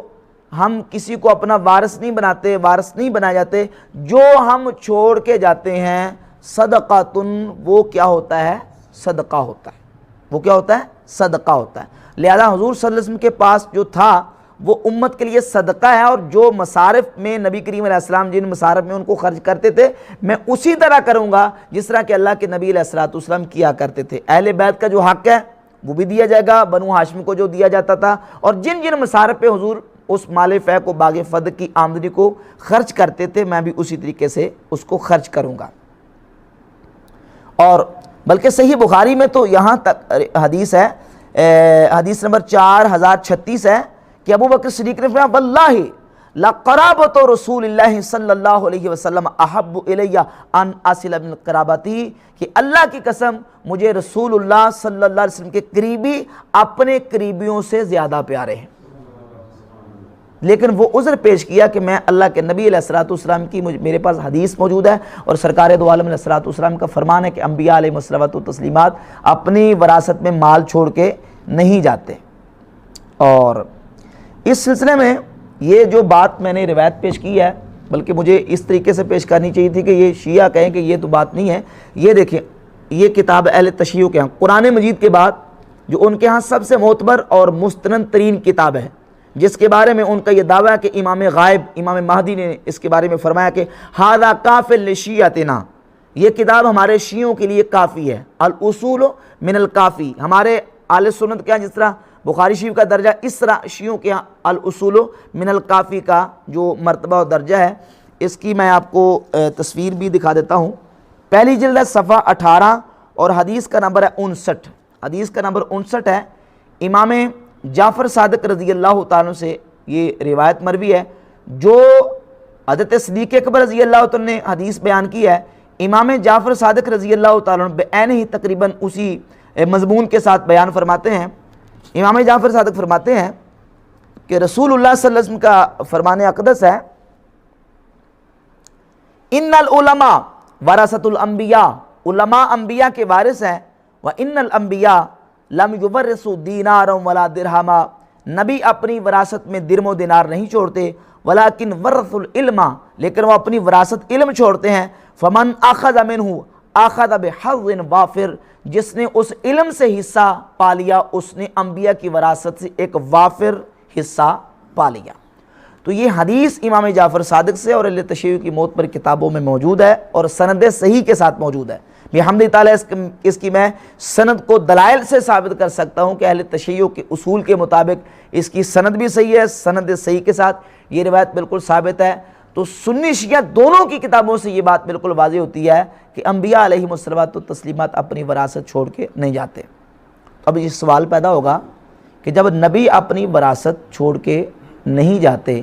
ہم کسی کو اپنا وارث نہیں بناتے، وارث نہیں بنائے جاتے، جو ہم چھوڑ کے جاتے ہیں صدقۃ، وہ کیا ہوتا ہے؟ صدقہ ہوتا ہے، وہ کیا ہوتا ہے؟ صدقہ ہوتا ہے۔ لہذا حضور صلی اللہ علیہ وسلم کے پاس جو تھا وہ امت کے لیے صدقہ ہے، اور جو مصارف میں نبی کریم علیہ السلام جن مصارف میں ان کو خرچ کرتے تھے میں اسی طرح کروں گا جس طرح کہ اللہ کے نبی علیہ السلام کیا کرتے تھے۔ اہل بیت کا جو حق ہے وہ بھی دیا جائے گا، بنو ہاشم کو جو دیا جاتا تھا، اور جن جن مصارف پہ حضور اس مال فے کو باغ فدق کی آمدنی کو خرچ کرتے تھے میں بھی اسی طریقے سے اس کو خرچ کروں گا۔ اور بلکہ صحیح بخاری میں تو یہاں تک حدیث ہے، حدیث نمبر 4036 ہے کہ ابو بکر صدیق نے فرمایا واللہ لقرابۃ رسول اللہ صلی اللہ علیہ وسلم احب الی ان اصل من قرابتی، کہ اللہ کی قسم مجھے رسول اللہ صلی اللہ علیہ وسلم کے قریبی اپنے قریبیوں سے زیادہ پیارے ہیں۔ لیکن وہ عذر پیش کیا کہ میں اللہ کے نبی علیہ السلام کی میرے پاس حدیث موجود ہے، اور سرکار دو عالم علیہ السلام کا فرمان ہے کہ انبیاء علیہ الصلوۃ والتسلیمات اپنی وراثت میں مال چھوڑ کے نہیں جاتے۔ اور اس سلسلے میں یہ جو بات میں نے روایت پیش کی ہے، بلکہ مجھے اس طریقے سے پیش کرنی چاہیے تھی کہ یہ شیعہ کہیں کہ یہ تو بات نہیں ہے۔ یہ دیکھیں، یہ کتاب اہل تشیع کے ہاں قرآن مجید کے بعد جو ان کے ہاں سب سے معتبر اور مستند ترین کتاب ہے، جس کے بارے میں ان کا یہ دعویٰ ہے کہ امام غائب امام مہدی نے اس کے بارے میں فرمایا کہ ھذا کاف لشیعتنا، یہ کتاب ہمارے شیعوں کے لیے کافی ہے، الاصول من الکافی، ہمارے اہل سنت کے ہاں جس طرح بخاری شریف کا درجہ اس طرح شیعوں کے ہاں الاصول من الکافی کا جو مرتبہ و درجہ ہے، اس کی میں آپ کو تصویر بھی دکھا دیتا ہوں۔ پہلی جلد ہے صفحہ 18 اور حدیث کا نمبر ہے 59، حدیث کا نمبر 59 ہے۔ امام جعفر صادق رضی اللہ تعالیٰ سے یہ روایت مروی ہے، جو حضرت صدیق اکبر رضی اللہ تعالیٰ نے حدیث بیان کی ہے، امام جعفر صادق رضی اللہ تعالیٰ بعین ہی تقریباً اسی مضمون کے ساتھ بیان فرماتے ہیں۔ امام جعفر صادق فرماتے ہیں کہ رسول اللہ صلی اللہ علیہ وسلم کا فرمان اقدس ہے ان العلماء ورثۃ الانبیاء، علماء انبیاء کے وارث ہیں، وان الانبیاء لم یورثوا دینارا ولا درہما، نبی اپنی وراثت میں درم و دینار نہیں چھوڑتے، ولکن ورثوا العلم، لیکن وہ اپنی وراثت علم چھوڑتے ہیں۔ فمن اخذ منہ اخذ بحظ وافر، جس نے اس علم سے حصہ پا لیا اس نے انبیاء کی وراثت سے ایک وافر حصہ پا لیا۔ تو یہ حدیث امام جعفر صادق سے اور اہل تشیع کی موت پر کتابوں میں موجود ہے اور سند صحیح کے ساتھ موجود ہے۔ بحمد تعالیٰ اس کی میں سند کو دلائل سے ثابت کر سکتا ہوں کہ اہل تشیع کے اصول کے مطابق اس کی سند بھی صحیح ہے، سند صحیح کے ساتھ یہ روایت بالکل ثابت ہے۔ تو سنی شیعہ دونوں کی کتابوں سے یہ بات بالکل واضح ہوتی ہے کہ انبیاء علیہم الصلوۃ والتسلیمات اپنی وراثت چھوڑ کے نہیں جاتے۔ اب یہ سوال پیدا ہوگا کہ جب نبی اپنی وراثت چھوڑ کے نہیں جاتے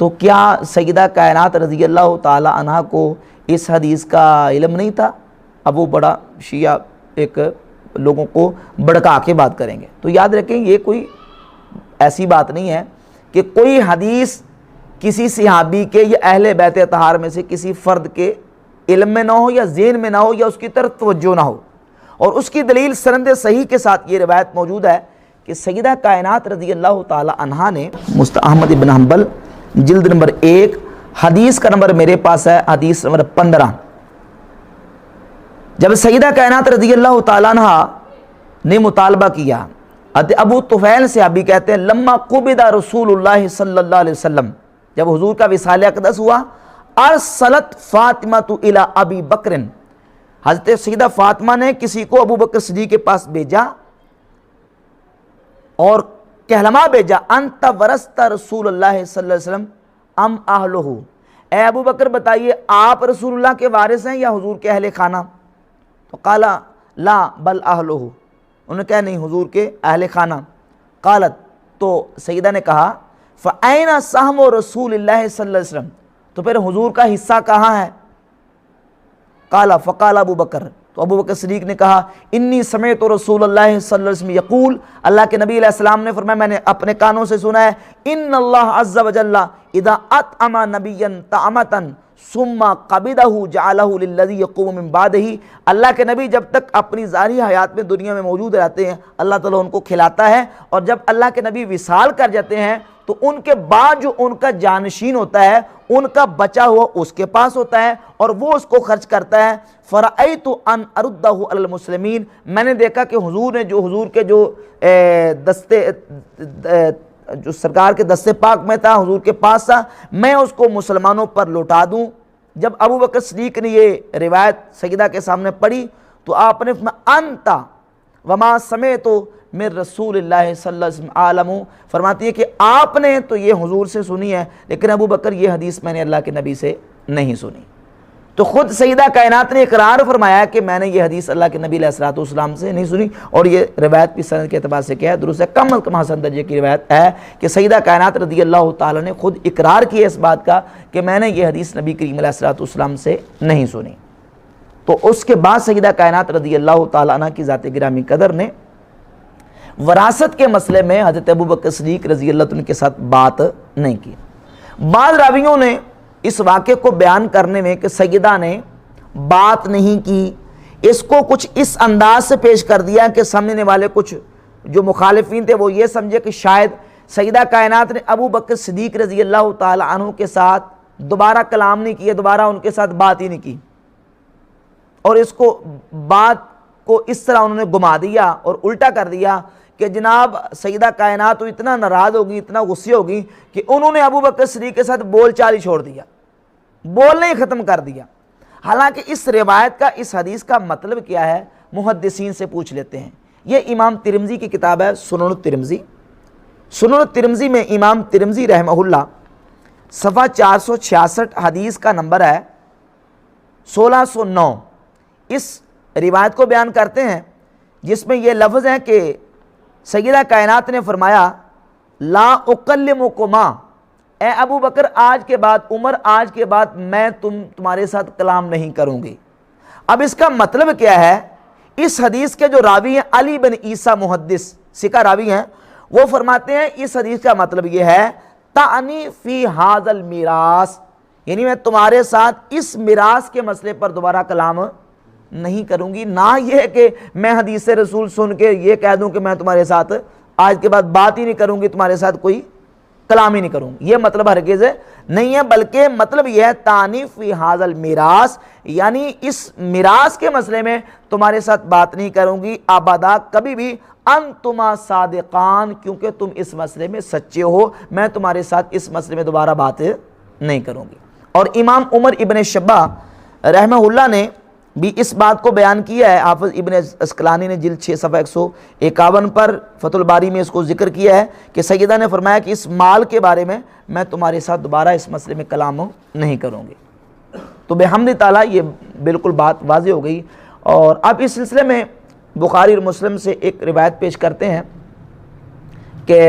تو کیا سیدہ کائنات رضی اللہ تعالی عنہ کو اس حدیث کا علم نہیں تھا؟ اب وہ بڑا شیعہ ایک لوگوں کو بڑکا کے بات کریں گے. تو یاد رکھیں یہ کوئی ایسی بات نہیں ہے کہ کوئی حدیث کسی صحابی کے یا اہل بیت اطہار میں سے کسی فرد کے علم میں نہ ہو یا ذہن میں نہ ہو یا اس کی طرف توجہ نہ ہو. اور اس کی دلیل سند صحیح کے ساتھ یہ روایت موجود ہے کہ سیدہ کائنات رضی اللہ تعالی عنہا نے احمد بن حنبل جلد نمبر 1 حدیث کا نمبر میرے پاس ہے حدیث نمبر 15. جب سیدہ کائنات رضی اللہ تعالی عنہ نے مطالبہ کیا، ابو طفیل صحابی کہتے ہیں لما قبض رسول اللہ صلی اللہ علیہ وسلم، جب حضور کا وصال اقدس ہوا، ارسلت فاطمہ الی ابی بکر، حضرت سیدہ فاطمہ نے کسی کو ابو بکر صدیق کے پاس بھیجا اور کہلما بھیجا انت ورثت رسول اللہ صلی اللہ علیہ وسلم ام اہلہ، اے ابو بکر بتائیے آپ رسول اللہ کے وارث ہیں یا حضور کے اہل خانہ؟ تو قالا لا بل اہلہ، انہوں نے کہا نہیں حضور کے اہل خانہ. قالت، تو سیدہ نے کہا فَأَيْنَ سَهْمُ رسول اللہ صلی اللہ علیہ وسلم، تو پھر حضور کا حصہ کہاں ہے؟ قال فقال ابو بکر، تو ابو بکر صدیق نے کہا انی سمعت رسول اللہ صلی اللہ علیہ وسلم یقول، اللہ کے نبی علیہ السلام نے فرمایا میں نے اپنے کانوں سے سنا ہے، ان اللہ عز وجل اذا اطعم نبیا طعمتا ثم قبضہ جعلہ للذی یقوم من بعدہ، اللہ کے نبی جب تک اپنی ظاہری حیات میں دنیا میں موجود رہتے ہیں اللہ تعالیٰ ان کو کھلاتا ہے، اور جب اللہ کے نبی وصال کر جاتے ہیں تو ان کے بعد جو ان کا جانشین ہوتا ہے ان کا بچا ہوا اس کے پاس ہوتا ہے اور وہ اس کو خرچ کرتا ہے. فرأیت ان اردہ علی المسلمین، میں نے دیکھا کہ حضور نے جو حضور کے جو جو سرکار کے دستے پاک میں تھا حضور کے پاس تھا، میں اس کو مسلمانوں پر لوٹا دوں. جب ابو بکر صدیق نے یہ روایت سیدہ کے سامنے پڑھی تو آپ نے فرمایا انتا وما سمعت من رسول اللہ صلی اللہ علیہ وسلم عالم، فرماتی ہے کہ آپ نے تو یہ حضور سے سنی ہے لیکن ابو بکر یہ حدیث میں نے اللہ کے نبی سے نہیں سنی. تو خود سیدہ کائنات نے اقرار فرمایا کہ میں نے یہ حدیث اللہ کے نبی علیہ الصلوۃ والسلام سے نہیں سنی، اور یہ روایت بھی سند کے اعتبار سے کیا ہے درست ہے، کم از کم حسن درجے کی روایت ہے کہ سیدہ کائنات رضی اللہ تعالیٰ نے خود اقرار کیا اس بات کا کہ میں نے یہ حدیث نبی کریم علیہ الصلوۃ والسلام سے نہیں سنی. تو اس کے بعد سیدہ کائنات رضی اللہ تعالیٰ عنہ کی ذات گرامی قدر نے وراثت کے مسئلے میں حضرت ابو بکر صدیق رضی اللہ عنہ کے ساتھ بات نہیں کی. بعض راویوں نے اس واقعے کو بیان کرنے میں کہ سیدہ نے بات نہیں کی، اس کو کچھ اس انداز سے پیش کر دیا کہ سمجھنے والے کچھ جو مخالفین تھے وہ یہ سمجھے کہ شاید سیدہ کائنات نے ابو بکر صدیق رضی اللہ تعالی عنہ کے ساتھ دوبارہ کلام نہیں کیا، دوبارہ ان کے ساتھ بات ہی نہیں کی، اور اس کو بات کو اس طرح انہوں نے گما دیا اور الٹا کر دیا کہ جناب سیدہ کائنات اتنا ناراض ہوگی، اتنا غصے ہوگی کہ انہوں نے ابو بکر صدیق کے ساتھ بول چال ہی چھوڑ دیا، بولنا ہی ختم کر دیا. حالانکہ اس روایت کا اس حدیث کا مطلب کیا ہے محدثین سے پوچھ لیتے ہیں. یہ امام ترمذی کی کتاب ہے سنن الترمذی. سنن الترمذی میں امام ترمذی رحمہ اللہ صفحہ 466 حدیث کا نمبر ہے 1609 اس روایت کو بیان کرتے ہیں جس میں یہ لفظ ہے کہ سیدہ کائنات نے فرمایا لا اکلمکما، اے ابو بکر آج کے بعد، عمر آج کے بعد میں تمہارے ساتھ کلام نہیں کروں گی. اب اس کا مطلب کیا ہے؟ اس حدیث کے جو راوی ہیں علی بن عیسیٰ محدث ثقہ راوی ہیں، وہ فرماتے ہیں اس حدیث کا مطلب یہ ہے تعنی فی ھذا المیراث، یعنی میں تمہارے ساتھ اس میراث کے مسئلے پر دوبارہ کلام نہیں کروں گی. نہ یہ کہ میں حدیث رسول سن کے یہ کہہ دوں کہ میں تمہارے ساتھ آج کے بعد بات ہی نہیں کروں گی، تمہارے ساتھ کوئی کلام ہی نہیں کروں گی، یہ مطلب ہرگز نہیں ہے، بلکہ مطلب یہ ہے تعنی فی ھذا المیراث، یعنی اس میراث کے مسئلے میں تمہارے ساتھ بات نہیں کروں گی ابدا کبھی بھی، انتما صادقان، کیونکہ تم اس مسئلے میں سچے ہو، میں تمہارے ساتھ اس مسئلے میں دوبارہ بات نہیں کروں گی. اور امام عمر ابن شبہ رحمہ اللہ نے بھی اس بات کو بیان کیا ہے. حافظ ابن عسقلانی نے جلد 6 صفحہ 151 پر فتح الباری میں اس کو ذکر کیا ہے کہ سیدہ نے فرمایا کہ اس مال کے بارے میں تمہارے ساتھ دوبارہ اس مسئلے میں کلام نہیں کروں گی. تو بحمد تعالیٰ یہ بالکل بات واضح ہو گئی. اور اب اس سلسلے میں بخاری اور مسلم سے ایک روایت پیش کرتے ہیں کہ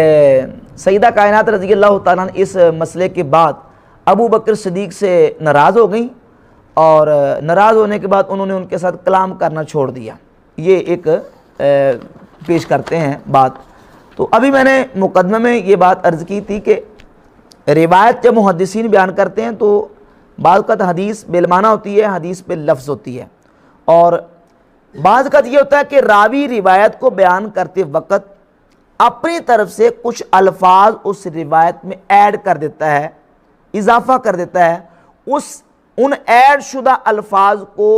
سیدہ کائنات رضی اللہ تعالیٰ عنہ اس مسئلے کے بعد ابو بکر صدیق سے ناراض ہو گئیں، اور ناراض ہونے کے بعد انہوں نے ان کے ساتھ کلام کرنا چھوڑ دیا۔ یہ ایک پیش کرتے ہیں بات۔ تو ابھی میں نے مقدمے میں یہ بات عرض کی تھی کہ روایت جب محدثین بیان کرتے ہیں تو بعض اوقات حدیث بالمعنی ہوتی ہے، حدیث پہ لفظ ہوتی ہے، اور بعض اوقات یہ ہوتا ہے کہ راوی روایت کو بیان کرتے وقت اپنی طرف سے کچھ الفاظ اس روایت میں ایڈ کر دیتا ہے، اضافہ کر دیتا ہے۔ ان ایڈ شدہ الفاظ کو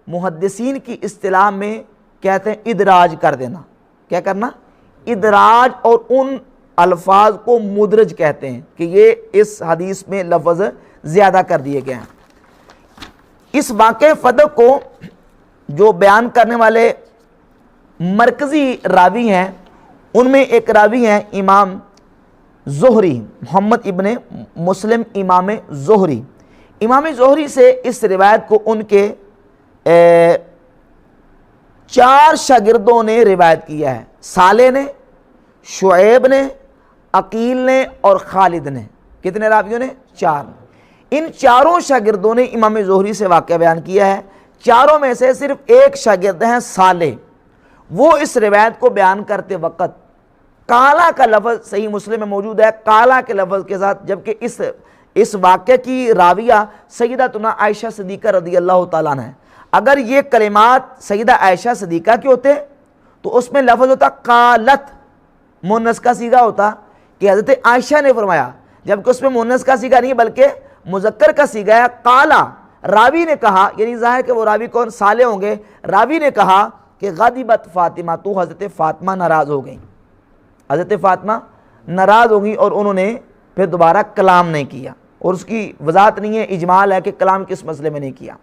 محدثین کی اصطلاح میں کہتے ہیں ادراج کر دینا۔ کیا کرنا؟ ادراج، اور ان الفاظ کو مدرج کہتے ہیں کہ یہ اس حدیث میں لفظ زیادہ کر دیے گئے ہیں۔ اس واقع فدق کو جو بیان کرنے والے مرکزی راوی ہیں، ان میں ایک راوی ہیں امام زہری، محمد ابن مسلم امام زہری۔ امام زہری سے اس روایت کو ان کے 4 شاگردوں نے روایت کیا ہے، صالح نے، شعیب نے، عقیل نے اور خالد نے۔ کتنے راویوں نے؟ 4۔ ان چاروں شاگردوں نے امام زہری سے واقعہ بیان کیا ہے۔ چاروں میں سے صرف ایک شاگرد ہیں صالح، وہ اس روایت کو بیان کرتے وقت کالا کا لفظ صحیح مسلم میں موجود ہے، کالا کے لفظ کے ساتھ، جبکہ اس واقعے کی راویہ سیدتنا عائشہ صدیقہ رضی اللہ تعالیٰ عنہ ہے۔ اگر یہ کلمات سیدہ عائشہ صدیقہ کے ہوتے تو اس میں لفظ ہوتا قالت، مؤنث کا صیغہ ہوتا کہ حضرت عائشہ نے فرمایا، جبکہ اس میں مؤنث کا صیغہ نہیں بلکہ مذکر کا صیغہ ہے، قالا۔ راوی نے کہا، یعنی ظاہر کہ وہ راوی کون؟ صالح ہوں گے۔ راوی نے کہا کہ غضبت فاطمہ، تو حضرت فاطمہ ناراض ہو گئیں، حضرت فاطمہ ناراض ہو گئیں، اور انہوں نے پھر دوبارہ کلام نہیں کیا، اور اس کی وضاحت نہیں ہے، اجمال ہے کہ کلام کس مسئلے میں نہیں کیا۔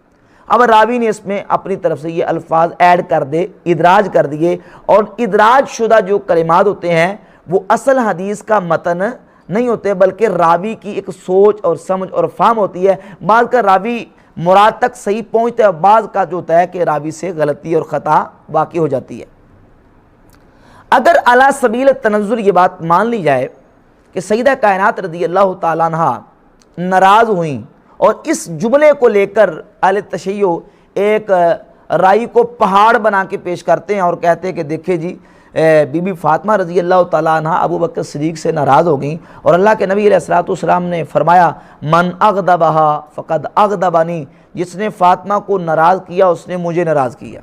اب راوی نے اس میں اپنی طرف سے یہ الفاظ ایڈ کر دے، ادراج کر دیے، اور ادراج شدہ جو کلمات ہوتے ہیں وہ اصل حدیث کا متن نہیں ہوتے، بلکہ راوی کی ایک سوچ اور سمجھ اور فہم ہوتی ہے۔ بعض کا راوی مراد تک صحیح پہنچتا ہے، بعض کا جو ہوتا ہے کہ راوی سے غلطی اور خطا واقع ہو جاتی ہے۔ اگر علی سبیل تنزل یہ بات مان لی جائے کہ سیدہ کائنات رضی اللہ تعالیٰ عنہ ناراض ہوئیں، اور اس جملے کو لے کر اہل تشیع ایک رائی کو پہاڑ بنا کے پیش کرتے ہیں اور کہتے ہیں کہ دیکھیں جی بی بی فاطمہ رضی اللہ تعالیٰ عنہ ابو بکر صدیق سے ناراض ہو گئیں، اور اللہ کے نبی علیہ الصلوۃ والسلام نے فرمایا من اغضبہا فقد اغضبنی، جس نے فاطمہ کو ناراض کیا اس نے مجھے ناراض کیا۔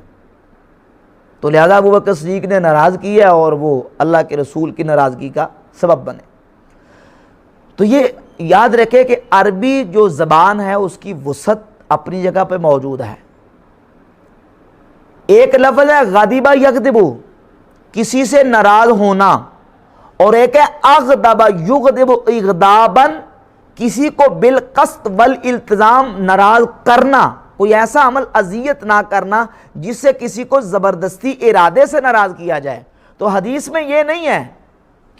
تو لہذا ابو بکر صدیق نے ناراض کیا اور وہ اللہ کے رسول کی ناراضگی کا سبب بنے۔ تو یہ یاد رکھے کہ عربی جو زبان ہے اس کی وسعت اپنی جگہ پہ موجود ہے۔ ایک لفظ ہے غضب یغضب، کسی سے ناراض ہونا، اور ایک ہے اغضب یغضب اغضابا، کسی کو بالقصد والالتزام ناراض کرنا، کوئی ایسا عمل اذیت نہ کرنا جس سے کسی کو زبردستی ارادے سے ناراض کیا جائے۔ تو حدیث میں یہ نہیں ہے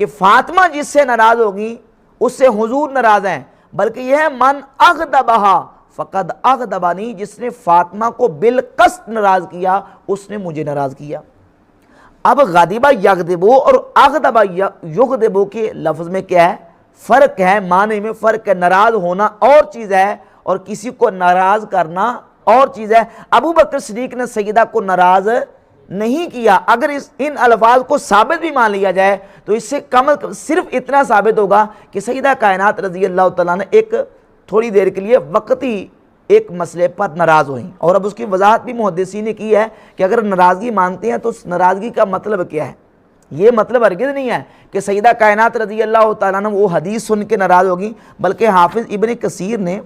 کہ فاطمہ جس سے ناراض ہوگی اس سے حضور ناراض ہیں، بلکہ یہ ہے من اغضبہا فقد اغضبنی، جس نے فاطمہ کو بالقصد ناراض کیا اس نے مجھے ناراض کیا۔ اب غضب یغضب اور اغضب یغضب کے لفظ میں کیا ہے؟ فرق ہے، معنی میں فرق ہے۔ ناراض ہونا اور چیز ہے اور کسی کو ناراض کرنا اور چیز ہے۔ ابو بکر صدیق نے سیدہ کو ناراض نہیں کیا۔ اگر ان الفاظ کو ثابت بھی مان لیا جائے تو اس سے کم صرف اتنا ثابت ہوگا کہ سیدہ کائنات رضی اللہ تعالیٰ نے ایک تھوڑی دیر کے لیے وقتی ایک مسئلے پر ناراض ہوئیں، اور اب اس کی وضاحت بھی محدثین نے کی ہے کہ اگر ناراضگی مانتے ہیں تو اس ناراضگی کا مطلب کیا ہے۔ یہ مطلب ہرگز نہیں ہے کہ سیدہ کائنات رضی اللہ تعالیٰ نے وہ حدیث سن کے ناراض ہوگی، بلکہ حافظ ابن کثیر نے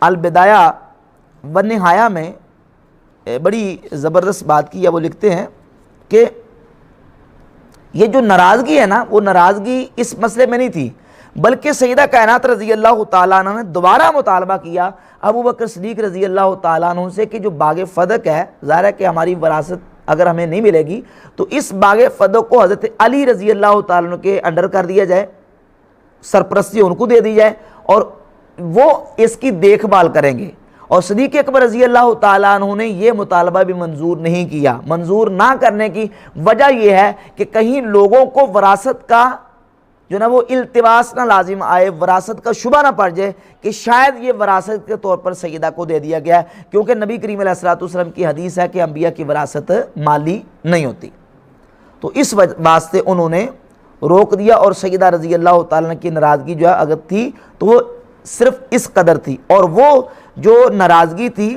البدایہ والنہایہ میں بڑی زبردست بات کی ہے۔ وہ لکھتے ہیں کہ یہ جو ناراضگی ہے نا، وہ ناراضگی اس مسئلے میں نہیں تھی، بلکہ سیدہ کائنات رضی اللہ تعالیٰ عنہ نے دوبارہ مطالبہ کیا ابو بکر صدیق رضی اللہ تعالیٰ عنہ سے کہ جو باغ فدق ہے، ظاہر ہے کہ ہماری وراثت اگر ہمیں نہیں ملے گی تو اس باغ فدق کو حضرت علی رضی اللہ تعالیٰ عنہ کے انڈر کر دیا جائے، سرپرستی ان کو دے دی جائے اور وہ اس کی دیکھ بھال کریں گے۔ اور صدیق اکبر رضی اللہ تعالیٰ عنہ نے یہ مطالبہ بھی منظور نہیں کیا۔ منظور نہ کرنے کی وجہ یہ ہے کہ کہیں لوگوں کو وراثت کا جو نا وہ التباس نہ لازم آئے، وراثت کا شبہ نہ پڑ جائے کہ شاید یہ وراثت کے طور پر سیدہ کو دے دیا گیا ہے، کیونکہ نبی کریم علیہ الصلوۃ والسلام کی حدیث ہے کہ انبیاء کی وراثت مالی نہیں ہوتی۔ تو اس واسطے انہوں نے روک دیا، اور سیدہ رضی اللہ تعالیٰ کی ناراضگی جو ہے اگر تھی تو وہ صرف اس قدر تھی، اور وہ جو ناراضگی تھی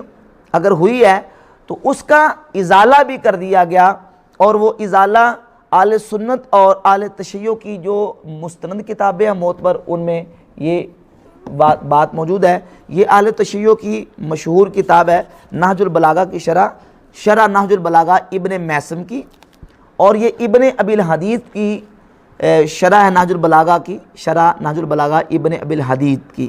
اگر ہوئی ہے تو اس کا ازالہ بھی کر دیا گیا، اور وہ ازالہ اہل سنت اور اہل تشیع کی جو مستند کتابیں ہیں معتبر، ان میں یہ بات موجود ہے۔ یہ اہل تشیع کی مشہور کتاب ہے نہج البلاغہ کی شرح نہج البلاغہ ابن میثم کی، اور یہ ابن ابی الحدید کی شرح نہج البلاغہ کی، شرح نہج البلاغہ ابن ابی الحدید کی۔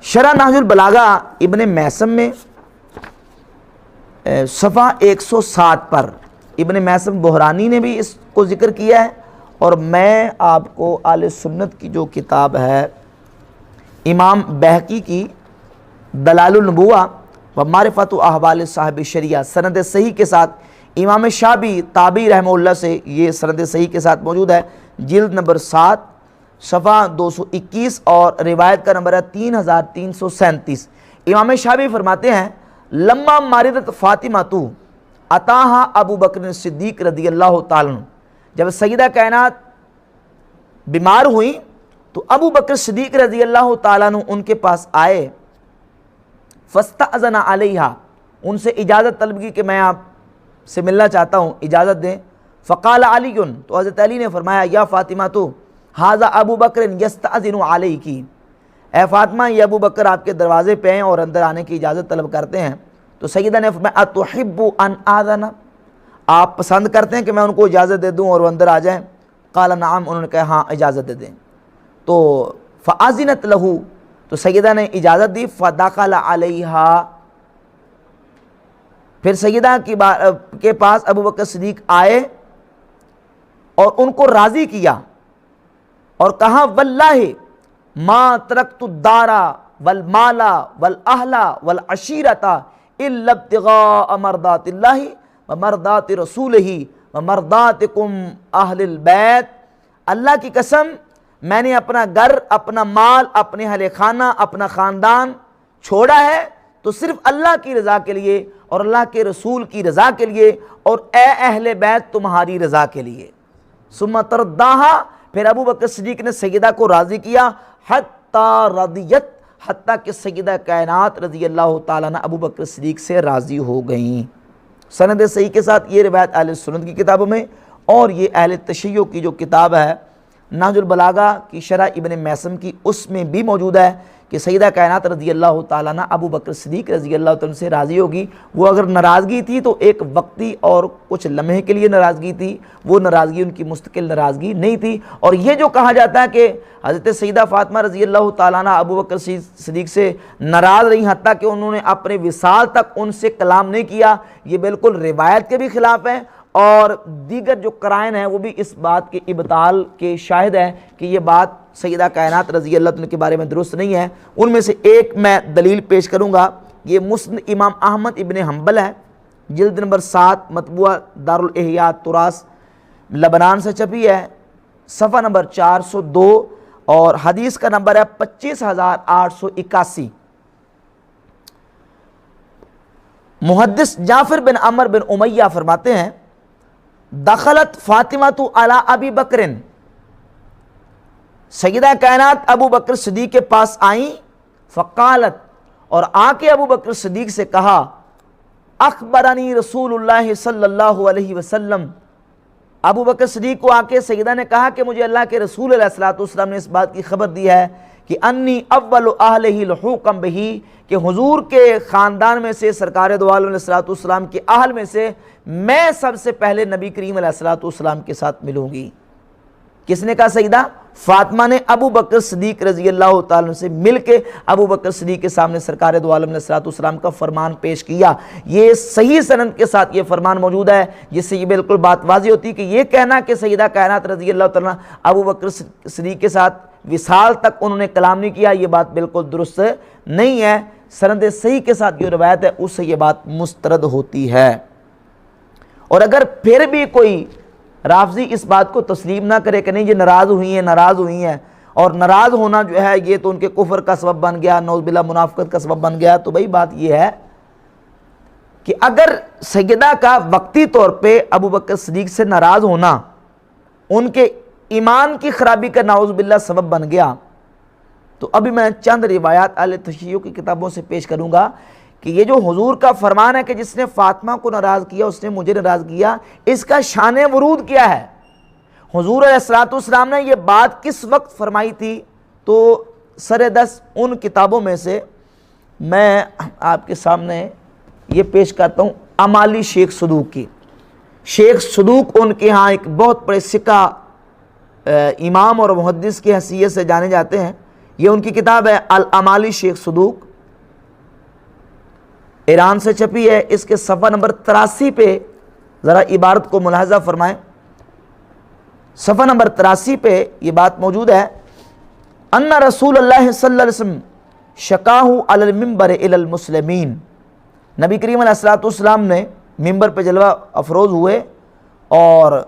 شرح نہج البلاغہ ابن میثم میں صفحہ 107 پر ابن میثم بحرانی نے بھی اس کو ذکر کیا ہے، اور میں آپ کو اہل سنت کی جو کتاب ہے امام بہقی کی دلائل النبوہ و معرفت و احوال صاحب شریعہ سند صحیح کے ساتھ، امام شعبی تابعی رحمہ اللہ سے یہ سند صحیح کے ساتھ موجود ہے، جلد نمبر 7 صفحہ 221، اور روایت کا نمبر ہے 3337۔ امام شعبی فرماتے ہیں لما ماردت فاطمہ تو عطاہا ابو بکر صدیق رضی اللہ تعالیٰ عنہ، جب سیدہ کائنات بیمار ہوئیں تو ابو بکر صدیق رضی اللہ تعالیٰ عنہ ان کے پاس آئے، فاستأذن علیہا، ان سے اجازت طلب کی کہ میں آپ سے ملنا چاہتا ہوں، اجازت دیں۔ فقال علی، تو حضرت علی نے فرمایا یا فاطمہ تو ھذا ابو بکر یستأذن علیک، اے فاطمہ یہ ابو بکر آپ کے دروازے پہ ہیں اور اندر آنے کی اجازت طلب کرتے ہیں۔ تو سیدہ نے فرمایا اتحب ان آذن، آپ پسند کرتے ہیں کہ میں ان کو اجازت دے دوں اور وہ اندر آ جائیں؟ قال نعم، انہوں نے کہا ہاں اجازت دے دیں۔ تو فاذنت لہ، تو سیدہ نے اجازت دی، فدخل علیہا، پھر سیدہ کے پاس ابو بکر صدیق آئے اور ان کو راضی کیا اور کہا واللہ ما ترکت الدار والمال والاہل والعشیرۃ الا ابتغاء مرضات اللہ ومرضات رسولہ ومرضاتکم اہل البیت، اللہ کی قسم میں نے اپنا گھر، اپنا مال، اپنے اہل خانہ، اپنا خاندان چھوڑا ہے تو صرف اللہ کی رضا کے لیے اور اللہ کے رسول کی رضا کے لیے، اور اے اہل بیت تمہاری رضا کے لیے۔ ثم ترداہا، پھر ابو بکر صدیق نے سیدہ کو راضی کیا، حتی رضیت، حتیٰ کہ سیدہ کائنات رضی اللہ تعالیٰ عنہ ابو بکر صدیق سے راضی ہو گئیں۔ سند صحیح کے ساتھ یہ روایت اہل سنت کی کتابوں میں، اور یہ اہل تشیع کی جو کتاب ہے نہج البلاغہ کی شرح ابن میثم کی، اس میں بھی موجود ہے کہ سیدہ کائنات رضی اللہ تعالیٰ عنہ ابو بکر صدیق رضی اللہ تعالیٰ سے راضی ہوگی۔ وہ اگر ناراضگی تھی تو ایک وقتی اور کچھ لمحے کے لیے ناراضگی تھی، وہ ناراضگی ان کی مستقل ناراضگی نہیں تھی۔ اور یہ جو کہا جاتا ہے کہ حضرت سیدہ فاطمہ رضی اللہ تعالیٰ عنہ ابو بکر صدیق سے ناراض رہی حتیٰ کہ انہوں نے اپنے وصال تک ان سے کلام نہیں کیا، یہ بالکل روایت کے بھی خلاف ہے، اور دیگر جو قرائن ہیں وہ بھی اس بات کے ابطال کے شاہد ہیں کہ یہ بات سیدہ کائنات رضی اللہ عنہ کے بارے میں درست نہیں ہے۔ ان میں سے ایک میں دلیل پیش کروں گا، یہ مسند امام احمد ابن حنبل ہے، جلد نمبر 7 مطبوعہ دارالاحیاء تراث لبنان سے چھپی ہے، صفحہ نمبر 402، اور حدیث کا نمبر ہے 25881۔ محدث جعفر بن عمر بن امیہ فرماتے ہیں دخلت فاطمہ تو علی ابی بکر، سیدہ کائنات ابو بکر صدیق کے پاس آئیں، فقالت، اور آ کے ابو بکر صدیق سے کہا اخبرنی رسول اللہ صلی اللہ علیہ وسلم، ابو بکر صدیق کو آ کے سیدہ نے کہا کہ مجھے اللہ کے رسول علیہ الصلوۃ والسلام نے اس بات کی خبر دی ہے کہ انی اول اہلہ لحوقا بہ، کہ حضور کے خاندان میں سے، سرکار دو عالم علیہ الصلوۃ والسلام کے اہل میں سے میں سب سے پہلے نبی کریم علیہ الصلوۃ والسلام کے ساتھ ملوں گی۔ کس نے کہا؟ سیدہ فاطمہ نے ابو بکر صدیق رضی اللہ تعالیٰ عنہ سے مل کے ابو بکر صدیق کے سامنے سرکار دو عالم علیہ الصلوۃ والسلام کا فرمان پیش کیا۔ یہ صحیح سند کے ساتھ یہ فرمان موجود ہے، جس سے یہ بالکل بات واضح ہوتی ہے کہ یہ کہنا کہ سیدہ کائنات رضی اللہ تعالیٰ ابو بکر صدیق کے ساتھ وصال تک انہوں نے کلام نہیں کیا، یہ بات بالکل درست نہیں ہے۔ سند صحیح کے ساتھ جو روایت ہے اس سے یہ بات مسترد ہوتی ہے۔ اور اگر پھر بھی کوئی رافضی اس بات کو تسلیم نہ کرے کہ نہیں یہ ناراض ہوئی ہیں اور ناراض ہونا جو ہے یہ تو ان کے کفر کا سبب بن گیا، نعوذ باللہ منافقت کا سبب بن گیا۔ تو بھئی بات یہ ہے کہ اگر سیدہ کا وقتی طور پہ ابو بکر صدیق سے ناراض ہونا ان کے ایمان کی خرابی کا نعوذ باللہ سبب بن گیا، تو ابھی میں چند روایات اہل تشیع کی کتابوں سے پیش کروں گا کہ یہ جو حضور کا فرمان ہے کہ جس نے فاطمہ کو ناراض کیا اس نے مجھے ناراض کیا، اس کا شان ورود کیا ہے، حضور علیہ السلام نے یہ بات کس وقت فرمائی تھی۔ تو سر دست ان کتابوں میں سے میں آپ کے سامنے یہ پیش کرتا ہوں امالی شیخ صدوق کی۔ شیخ صدوق ان کے ہاں ایک بہت بڑے سکہ امام اور محدث کی حیثیت سے جانے جاتے ہیں۔ یہ ان کی کتاب ہے الامالی شیخ صدوق، ایران سے چھپی ہے۔ اس کے صفحہ نمبر 83 پہ ذرا عبارت کو ملاحظہ فرمائیں۔ صفحہ نمبر 83 پہ یہ بات موجود ہے، ان رسول اللہ صلی اللہ علیہ وسلم شکاہ علی المنبر الی المسلمین، نبی کریم علیہ السلام نے ممبر پہ جلوہ افروز ہوئے اور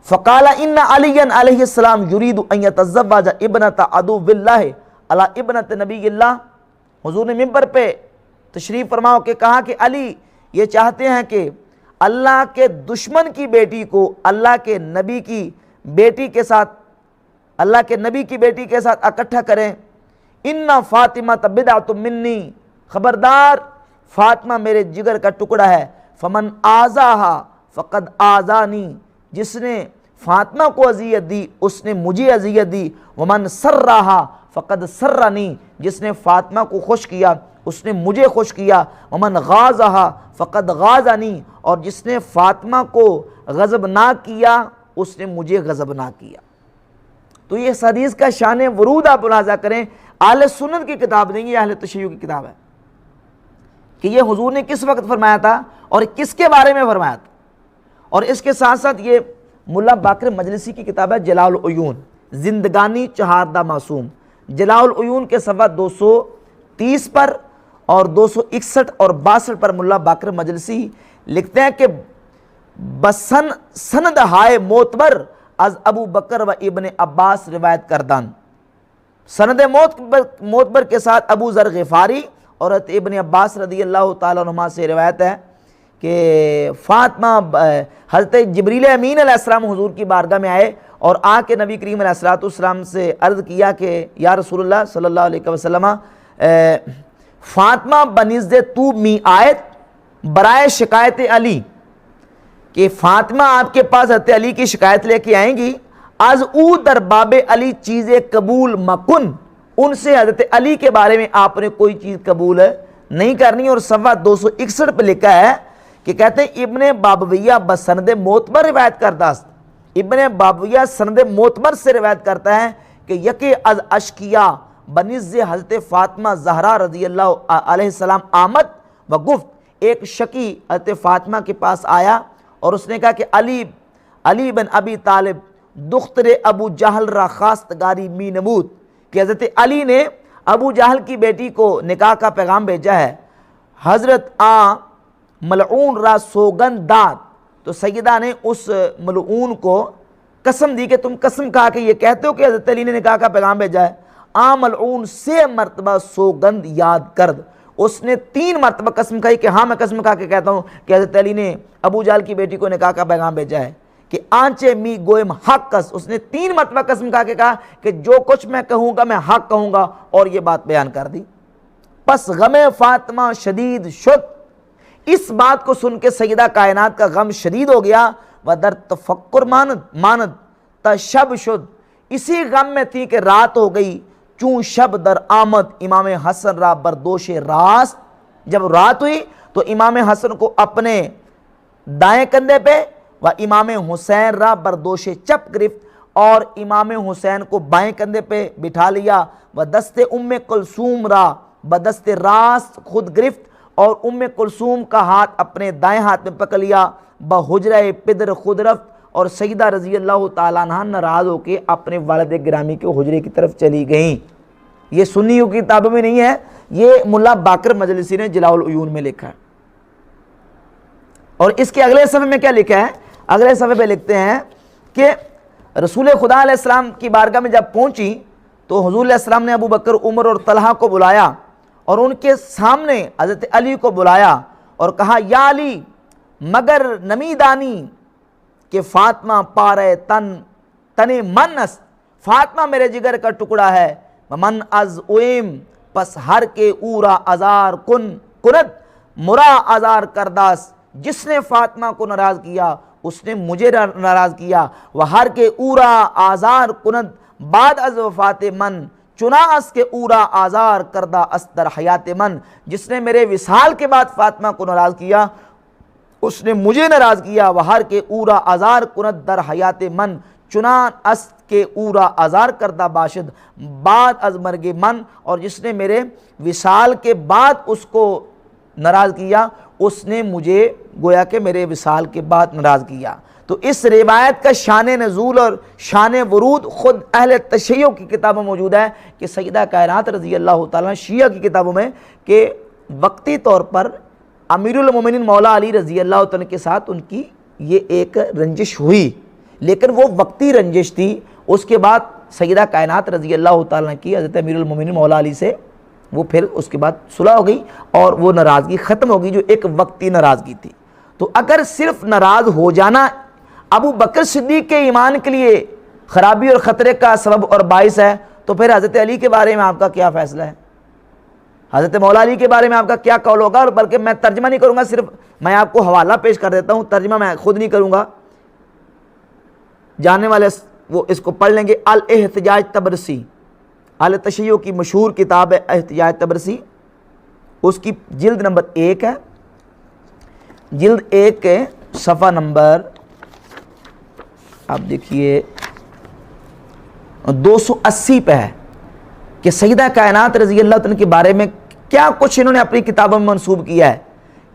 فقال ان علی علیہ السلام یرید ان یتزوج ابنۃ عدو اللہ علی ابنۃ نبی اللہ، حضور نے ممبر پہ تشریف فرما کے کہا کہ علی یہ چاہتے ہیں کہ اللہ کے دشمن کی بیٹی کو اللہ کے نبی کی بیٹی کے ساتھ اکٹھا کریں۔ ان فاطمہ بدعۃ منی، خبردار فاطمہ میرے جگر کا ٹکڑا ہے، فمن آذاہا فقد آذانی، جس نے فاطمہ کو اذیت دی اس نے مجھے اذیت دی، ومن سرہا فقد سرنی، جس نے فاطمہ کو خوش کیا اس نے مجھے خوش کیا، ومن غازہا فقد غازنی، اور جس نے فاطمہ کو غضبناک کیا اس نے مجھے غضبناک کیا۔ تو یہ اس حدیث کا شان ورود آپ ملاحظہ کریں، اہل سنت کی کتاب نہیں، یہ اہل تشیع کی کتاب ہے کہ یہ حضور نے کس وقت فرمایا تھا اور کس کے بارے میں فرمایا تھا۔ اور اس کے ساتھ ساتھ یہ ملا باقر مجلسی کی کتاب ہے جلال العیون، زندگانی چہاردہ معصوم، جلال العیون کے صفحہ 230 پر اور 261 اور 62 پر ملا باقر مجلسی لکھتے ہیں کہ بسن سند ہائے معتبر از ابو بکر و ابن عباس روایت کردن، سند معتبر کے ساتھ ابو ذر غفاری اور ابن عباس رضی اللہ تعالیٰ عنہما سے روایت ہے کہ فاطمہ حضرت جبریل امین علیہ السلام حضور کی بارگاہ میں آئے اور آ کے نبی کریم علیہ السلام سے عرض کیا کہ یا رسول اللہ صلی اللہ علیہ وسلم فاطمہ بنزد تو می آیت برائے شکایت علی، کہ فاطمہ آپ کے پاس حضرت علی کی شکایت لے کے آئیں گی، از او در باب علی چیزیں قبول مکن، ان سے حضرت علی کے بارے میں آپ نے کوئی چیز قبول نہیں کرنی۔ اور صفحہ 261 پہ لکھا ہے کہ کہتے ہیں ابن بابویہ بسند معتبر روایت کرتا ہے، ابن بابویہ سند معتبر سے روایت کرتا ہے کہ یک از اشکیا بنزد حضرت فاطمہ زہرا رضی اللہ علیہ السلام آمد و گفت، ایک شکی حضرت فاطمہ کے پاس آیا اور اس نے کہا کہ علی بن ابی طالب دختر ابو جہل را خواستگاری می نمود، کہ حضرت علی نے ابو جہل کی بیٹی کو نکاح کا پیغام بھیجا ہے، حضرت ملعون را سوگند داد، تو سیدہ نے اس ملعون کو قسم دی کہ تم قسم کھا کے یہ کہتے ہو کہ حضرت علی نے نکاح کا پیغام بھیجا ہے۔ ملعون 6 مرتبہ سوگند یاد کرد، اس نے 3 مرتبہ قسم کھائی کہ ہاں میں قسم کھا کے کہتا ہوں کہ حضرت علی نے ابو جہل کی بیٹی کو نکاح کا پیغام بھیجا ہے، کہ آنچے می گوئم حق کس، اس نے 3 مرتبہ قسم کھا کے کہا کہ جو کچھ میں کہوں گا میں حق کہوں گا، اور یہ بات بیان کر دی۔ پس غم فاطمہ شدید شد، اس بات کو سن کے سیدہ کائنات کا غم شدید ہو گیا، و در تفکر ماند تا شب شد، اسی غم میں تھی کہ رات ہو گئی، چون شب در آمد امام حسن را بردوش راست، جب رات ہوئی تو امام حسن کو اپنے دائیں کندھے پہ و امام حسین را بردوش چپ گرفت، اور امام حسین کو بائیں کندھے پہ بٹھا لیا، و دست ام کلثوم را بدست راست خود گرفت، اور ام کلثوم کا ہاتھ اپنے دائیں ہاتھ میں پکڑ لیا، بحجرہ پدر خود رفت، اور سیدہ رضی اللہ تعالیٰ عنہ ناراض ہو کے اپنے والد گرامی کے حجرے کی طرف چلی گئیں۔ یہ سنیوں کی کتابوں میں نہیں ہے، یہ ملا باقر مجلسی نے جلال العیون میں لکھا ہے۔ اور اس کے اگلے صفحے میں کیا لکھا ہے، اگلے صفحے پہ لکھتے ہیں کہ رسول خدا علیہ السلام کی بارگاہ میں جب پہنچی تو حضور علیہ السلام نے ابو بکر، عمر اور طلحہ کو بلایا اور ان کے سامنے حضرت علی کو بلایا اور کہا یا علی مگر نمی دانی کہ فاطمہ پارے تن من است، فاطمہ میرے جگر کا ٹکڑا ہے، من از اویم پس ہر کے اورا ازار کند مرا ازار کرداس، جس نے فاطمہ کو ناراض کیا اس نے مجھے ناراض کیا، وہ ہر کے اورا آزار کند بعد از وفات من چنا اس کے اورا آزار کردہ استر حیات من، جس نے میرے وصال کے بعد فاطمہ کو ناراض کیا اس نے مجھے ناراض کیا، وہ ہر کے اورا آزار کند در حیات من چنا اس کے اورا آزار کردہ باشد بعد از مرگ من، اور جس نے میرے وصال کے بعد اس کو ناراض کیا اس نے مجھے گویا کہ میرے وصال کے بعد ناراض کیا۔ تو اس روایت کا شان نزول اور شان ورود خود اہل تشیع کی کتابوں میں موجود ہے کہ سیدہ کائنات رضی اللہ تعالیٰ شیعہ کی کتابوں میں کہ وقتی طور پر امیر المومنین مولا علی رضی اللہ تعالیٰ کے ساتھ ان کی یہ ایک رنجش ہوئی، لیکن وہ وقتی رنجش تھی، اس کے بعد سیدہ کائنات رضی اللہ تعالیٰ کی حضرت امیر المومنین مولا علی سے وہ پھر اس کے بعد صلح ہو گئی اور وہ ناراضگی ختم ہو گئی جو ایک وقتی ناراضگی تھی۔ تو اگر صرف ناراض ہو جانا ابو بکر صدیق کے ایمان کے لیے خرابی اور خطرے کا سبب اور باعث ہے تو پھر حضرت علی کے بارے میں آپ کا کیا فیصلہ ہے، حضرت مولا علی کے بارے میں آپ کا کیا قول ہوگا؟ اور بلکہ میں ترجمہ نہیں کروں گا، صرف میں آپ کو حوالہ پیش کر دیتا ہوں، ترجمہ میں خود نہیں کروں گا، جاننے والے وہ اس کو پڑھ لیں گے۔ الاحتجاج تبرسی، اہل تشیع کی مشہور کتاب ہے احتجاج تبرسی، اس کی جلد نمبر 1 ہے، جلد 1 کے صفحہ نمبر آپ دیکھیے 280 پہ ہے کہ سیدہ کائنات رضی اللہ عنہ کے بارے میں کیا کچھ انہوں نے اپنی کتابوں میں منسوب کیا ہے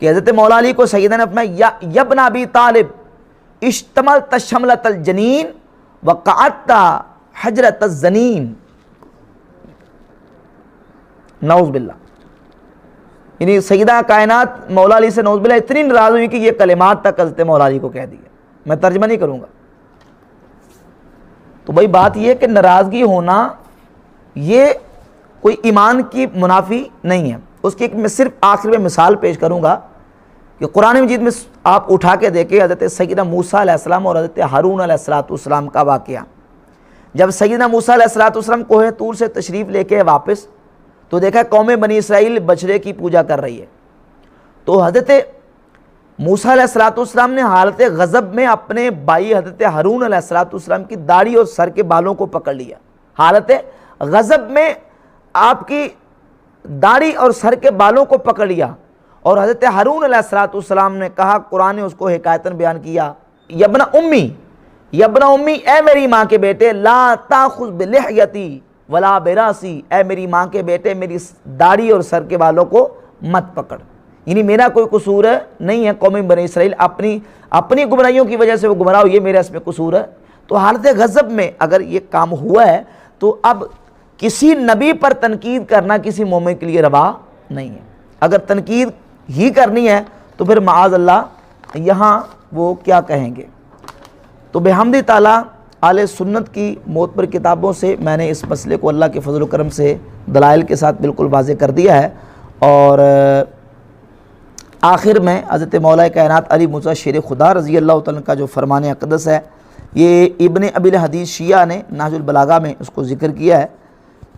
کہ حضرت مولا علی کو سیدہ نے اپنا یبن ابی طالب اشتملت شملت الجنین وقعدت حجرت الزنین، نعوذ باللہ، یعنی سیدہ کائنات مولا علی سے نعوذ باللہ اتنی ناراض ہوئی کہ یہ کلمات تک حضرت مولا علی کو کہہ دیا۔ میں ترجمہ نہیں کروں گا۔ تو بھائی بات یہ ہے کہ ناراضگی ہونا یہ کوئی ایمان کی منافی نہیں ہے۔ اس کی ایک میں صرف آخر میں مثال پیش کروں گا کہ قرآن مجید میں آپ اٹھا کے دیکھیں حضرت سیدنا موسیٰ علیہ السلام اور حضرت ہارون علیہ السلام کا واقعہ۔ جب سیدنا موسیٰ علیہ السلام کوہ طور سے تشریف لے کے واپس تو دیکھا قوم بنی اسرائیل بچڑے کی پوجا کر رہی ہے، تو حضرت موسیٰ علیہ السلام نے حالت غضب میں اپنے بھائی حضرت ہارون علیہ السلام کی داڑھی اور سر کے بالوں کو پکڑ لیا، حالت غضب میں آپ کی داڑھی اور سر کے بالوں کو پکڑ لیا، اور حضرت ہارون علیہ السلام نے کہا، قرآن نے اس کو حکایتاً بیان کیا، یبن امی اے میری ماں کے بیٹے، لا تاخذ بلحیتی ولا براسی، اے میری ماں کے بیٹے میری داڑھی اور سر کے بالوں کو مت پکڑ، یعنی میرا کوئی قصور نہیں ہے، قوم بنی اسرائیل اپنی گمراہیوں کی وجہ سے وہ گمراہ ہوئی ہے، میرا اس میں قصور ہے۔ تو حالت غضب میں اگر یہ کام ہوا ہے تو اب کسی نبی پر تنقید کرنا کسی مومن کے لیے روا نہیں ہے۔ اگر تنقید ہی کرنی ہے تو پھر معاذ اللہ یہاں وہ کیا کہیں گے۔ تو بحمد تعالیٰ اہل سنت کی موت پر کتابوں سے میں نے اس مسئلے کو اللہ کے فضل و کرم سے دلائل کے ساتھ بالکل واضح کر دیا ہے، اور آخر میں حضرت مولا کائنات علی موسیٰ شیر خدا رضی اللہ تعالیٰ کا جو فرمان اقدس ہے، یہ ابن ابی الحدیث شیعہ نے نہج البلاغہ میں اس کو ذکر کیا ہے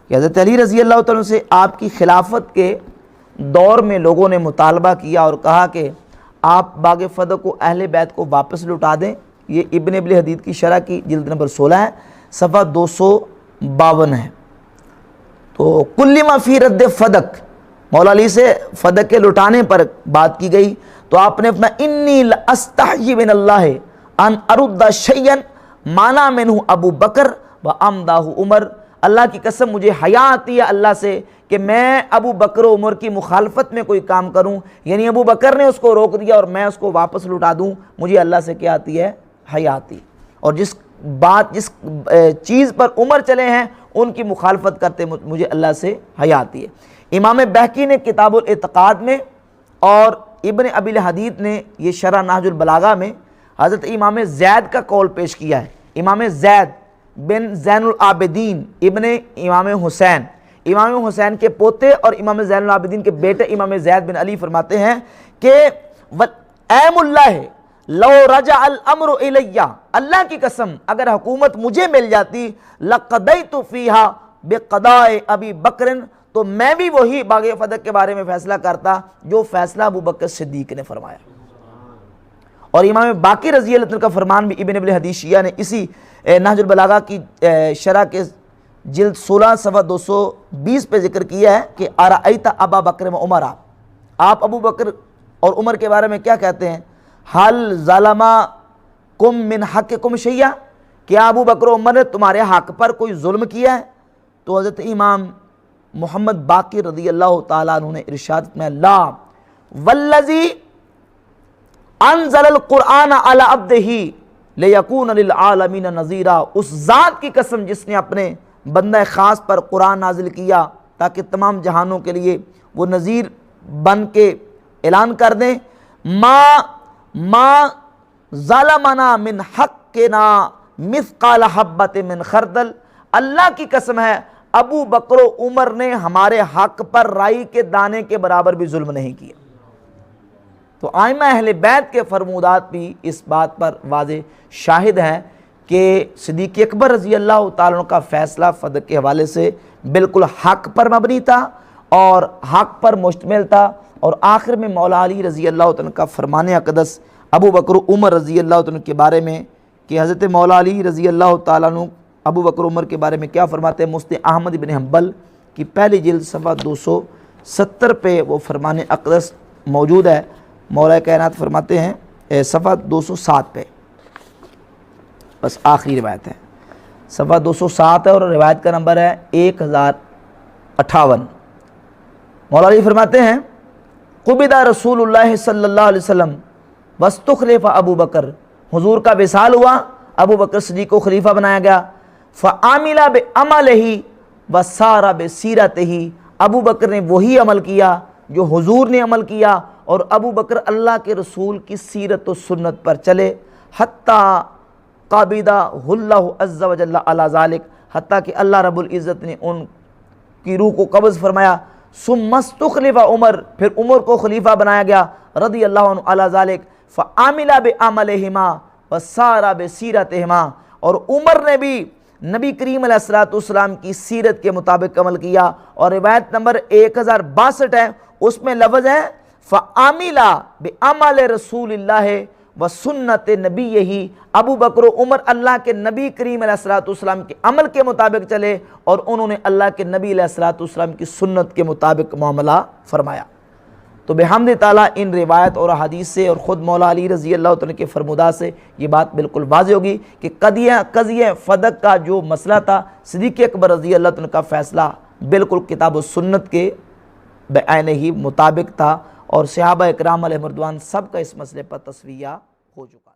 کہ حضرت علی رضی اللہ تعالیٰ سے آپ کی خلافت کے دور میں لوگوں نے مطالبہ کیا اور کہا کہ آپ باغ فدق کو اہل بیت کو واپس لوٹا دیں۔ یہ ابن ابی الحدیث کی شرح کی جلد نمبر 16 ہے، صفحہ 252 ہے۔ تو کلما فی رد فدق، مولا علی سے فدق کے لٹانے پر بات کی گئی تو آپ نے فرمایا انی لاستحیی من اللہ ان ارد شیئا مانا منہ ابو بکر و امدہ عمر، اللہ کی قسم مجھے حیا آتی ہے اللہ سے کہ میں ابو بکر و عمر کی مخالفت میں کوئی کام کروں، یعنی ابو بکر نے اس کو روک دیا اور میں اس کو واپس لٹا دوں، مجھے اللہ سے کیا آتی ہے؟ حیا آتی۔ اور جس چیز پر عمر چلے ہیں ان کی مخالفت کرتے مجھے اللہ سے حیا آتی ہے۔ امام بہقی نے کتاب الاعتقاد میں اور ابن ابی الحدیث نے یہ شرح نہج البلاغہ میں حضرت امام زید کا قول پیش کیا ہے۔ امام زید بن زین العابدین ابن امام حسین، امام حسین کے پوتے اور امام زین العابدین کے بیٹے امام زید بن علی فرماتے ہیں کہ ایم اللہ لو رجع الامر الیہ، اللہ کی قسم اگر حکومت مجھے مل جاتی لقضیت فیہا بقضاء ابی بکر، تو میں بھی وہی باغ فدق کے بارے میں فیصلہ کرتا جو فیصلہ ابو بکر صدیق نے فرمایا۔ اور امام باقر رضی اللہ عنہ کا فرمان بھی ابن ابن حدیث شیعہ نے اسی نہج البلاغہ کی شرح کے جلد 16 صفحہ 220 پہ ذکر کیا ہے کہ ارأیت ابا بکر و عمر، آپ ابو بکر اور عمر کے بارے میں کیا کہتے ہیں؟ حل ظلمکم من حقکم شیئا، کیا ابو بکر و عمر نے تمہارے حق پر کوئی ظلم کیا ہے؟ تو حضرت امام محمد باقر رضی اللہ تعالیٰ عنہ نے ارشاد میں لا والذی انزل القرآن علی عبدہ لیکون للعالمین نذیرا، اس ذات کی قسم جس نے اپنے بندہ خاص پر قرآن نازل کیا تاکہ تمام جہانوں کے لیے وہ نذیر بن کے اعلان کر دیں، ما ظلمنا من حقنا مثقال حبۃ من خردل، اللہ کی قسم ہے ابو بکر و عمر نے ہمارے حق پر رائی کے دانے کے برابر بھی ظلم نہیں کیا۔ تو ائمہ اہل بیت کے فرمودات بھی اس بات پر واضح شاہد ہیں کہ صدیق اکبر رضی اللہ تعالیٰ عنہ کا فیصلہ فدق کے حوالے سے بالکل حق پر مبنی تھا اور حق پر مشتمل تھا، اور آخر میں مولا علی رضی اللہ تعالیٰ عنہ کا فرمان اقدس ابو بکر و عمر رضی اللہ تعالیٰ عنہ کے بارے میں کہ حضرت مولا علی رضی اللہ تعالیٰ عنہ ابو بکر عمر کے بارے میں کیا فرماتے ہیں؟ مسند احمد بن حنبل کی پہلی جلد صفحہ 270 پہ وہ فرمان اقدس موجود ہے۔ مولا کائنات فرماتے ہیں صفحہ 207 پہ، بس آخری روایت ہے، صفحہ 207 ہے اور روایت کا نمبر ہے 1058۔ مولا علی فرماتے ہیں قبض رسول اللہ صلی اللہ علیہ وسلم واستخلف ابو بکر، حضور کا وصال ہوا، ابو بکر صدیق کو خلیفہ بنایا گیا، فعامل بعملہ وسار بسیرتہ، ابو بکر نے وہی عمل کیا جو حضور نے عمل کیا، اور ابو بکر اللہ کے رسول کی سیرت و سنت پر چلے، حتیٰ قابضہ اللہ عز و جل علی ذالک، حتیٰ کہ اللہ رب العزت نے ان کی روح کو قبض فرمایا، ثم استخلف عمر، پھر عمر کو خلیفہ بنایا گیا رضی اللہ عنہ علی ذالک، فعامل بعملہما وسار بسیرتہما، اور عمر نے بھی نبی کریم علیہ السلام کی سیرت کے مطابق عمل کیا۔ اور روایت نمبر 1062 ہے، اس میں لفظ ہے فعامل بعمل رسول اللہ وسنت نبیہ، ابو بکر و عمر اللہ کے نبی کریم علیہ السلام کے عمل کے مطابق چلے اور انہوں نے اللہ کے نبی علیہ السلام کی سنت کے مطابق معاملہ فرمایا۔ تو بحمد تعالیٰ ان روایت اور حدیث سے اور خود مولا علی رضی اللہ تعالیٰ کے فرمودات سے یہ بات بالکل واضح ہوگی کہ قضیہ فدق کا جو مسئلہ تھا، صدیق اکبر رضی اللہ تعالیٰ کا فیصلہ بالکل کتاب و سنت کے بعین ہی مطابق تھا، اور صحابہ اکرام علیہم رضوان سب کا اس مسئلے پر تصفیہ ہو چکا۔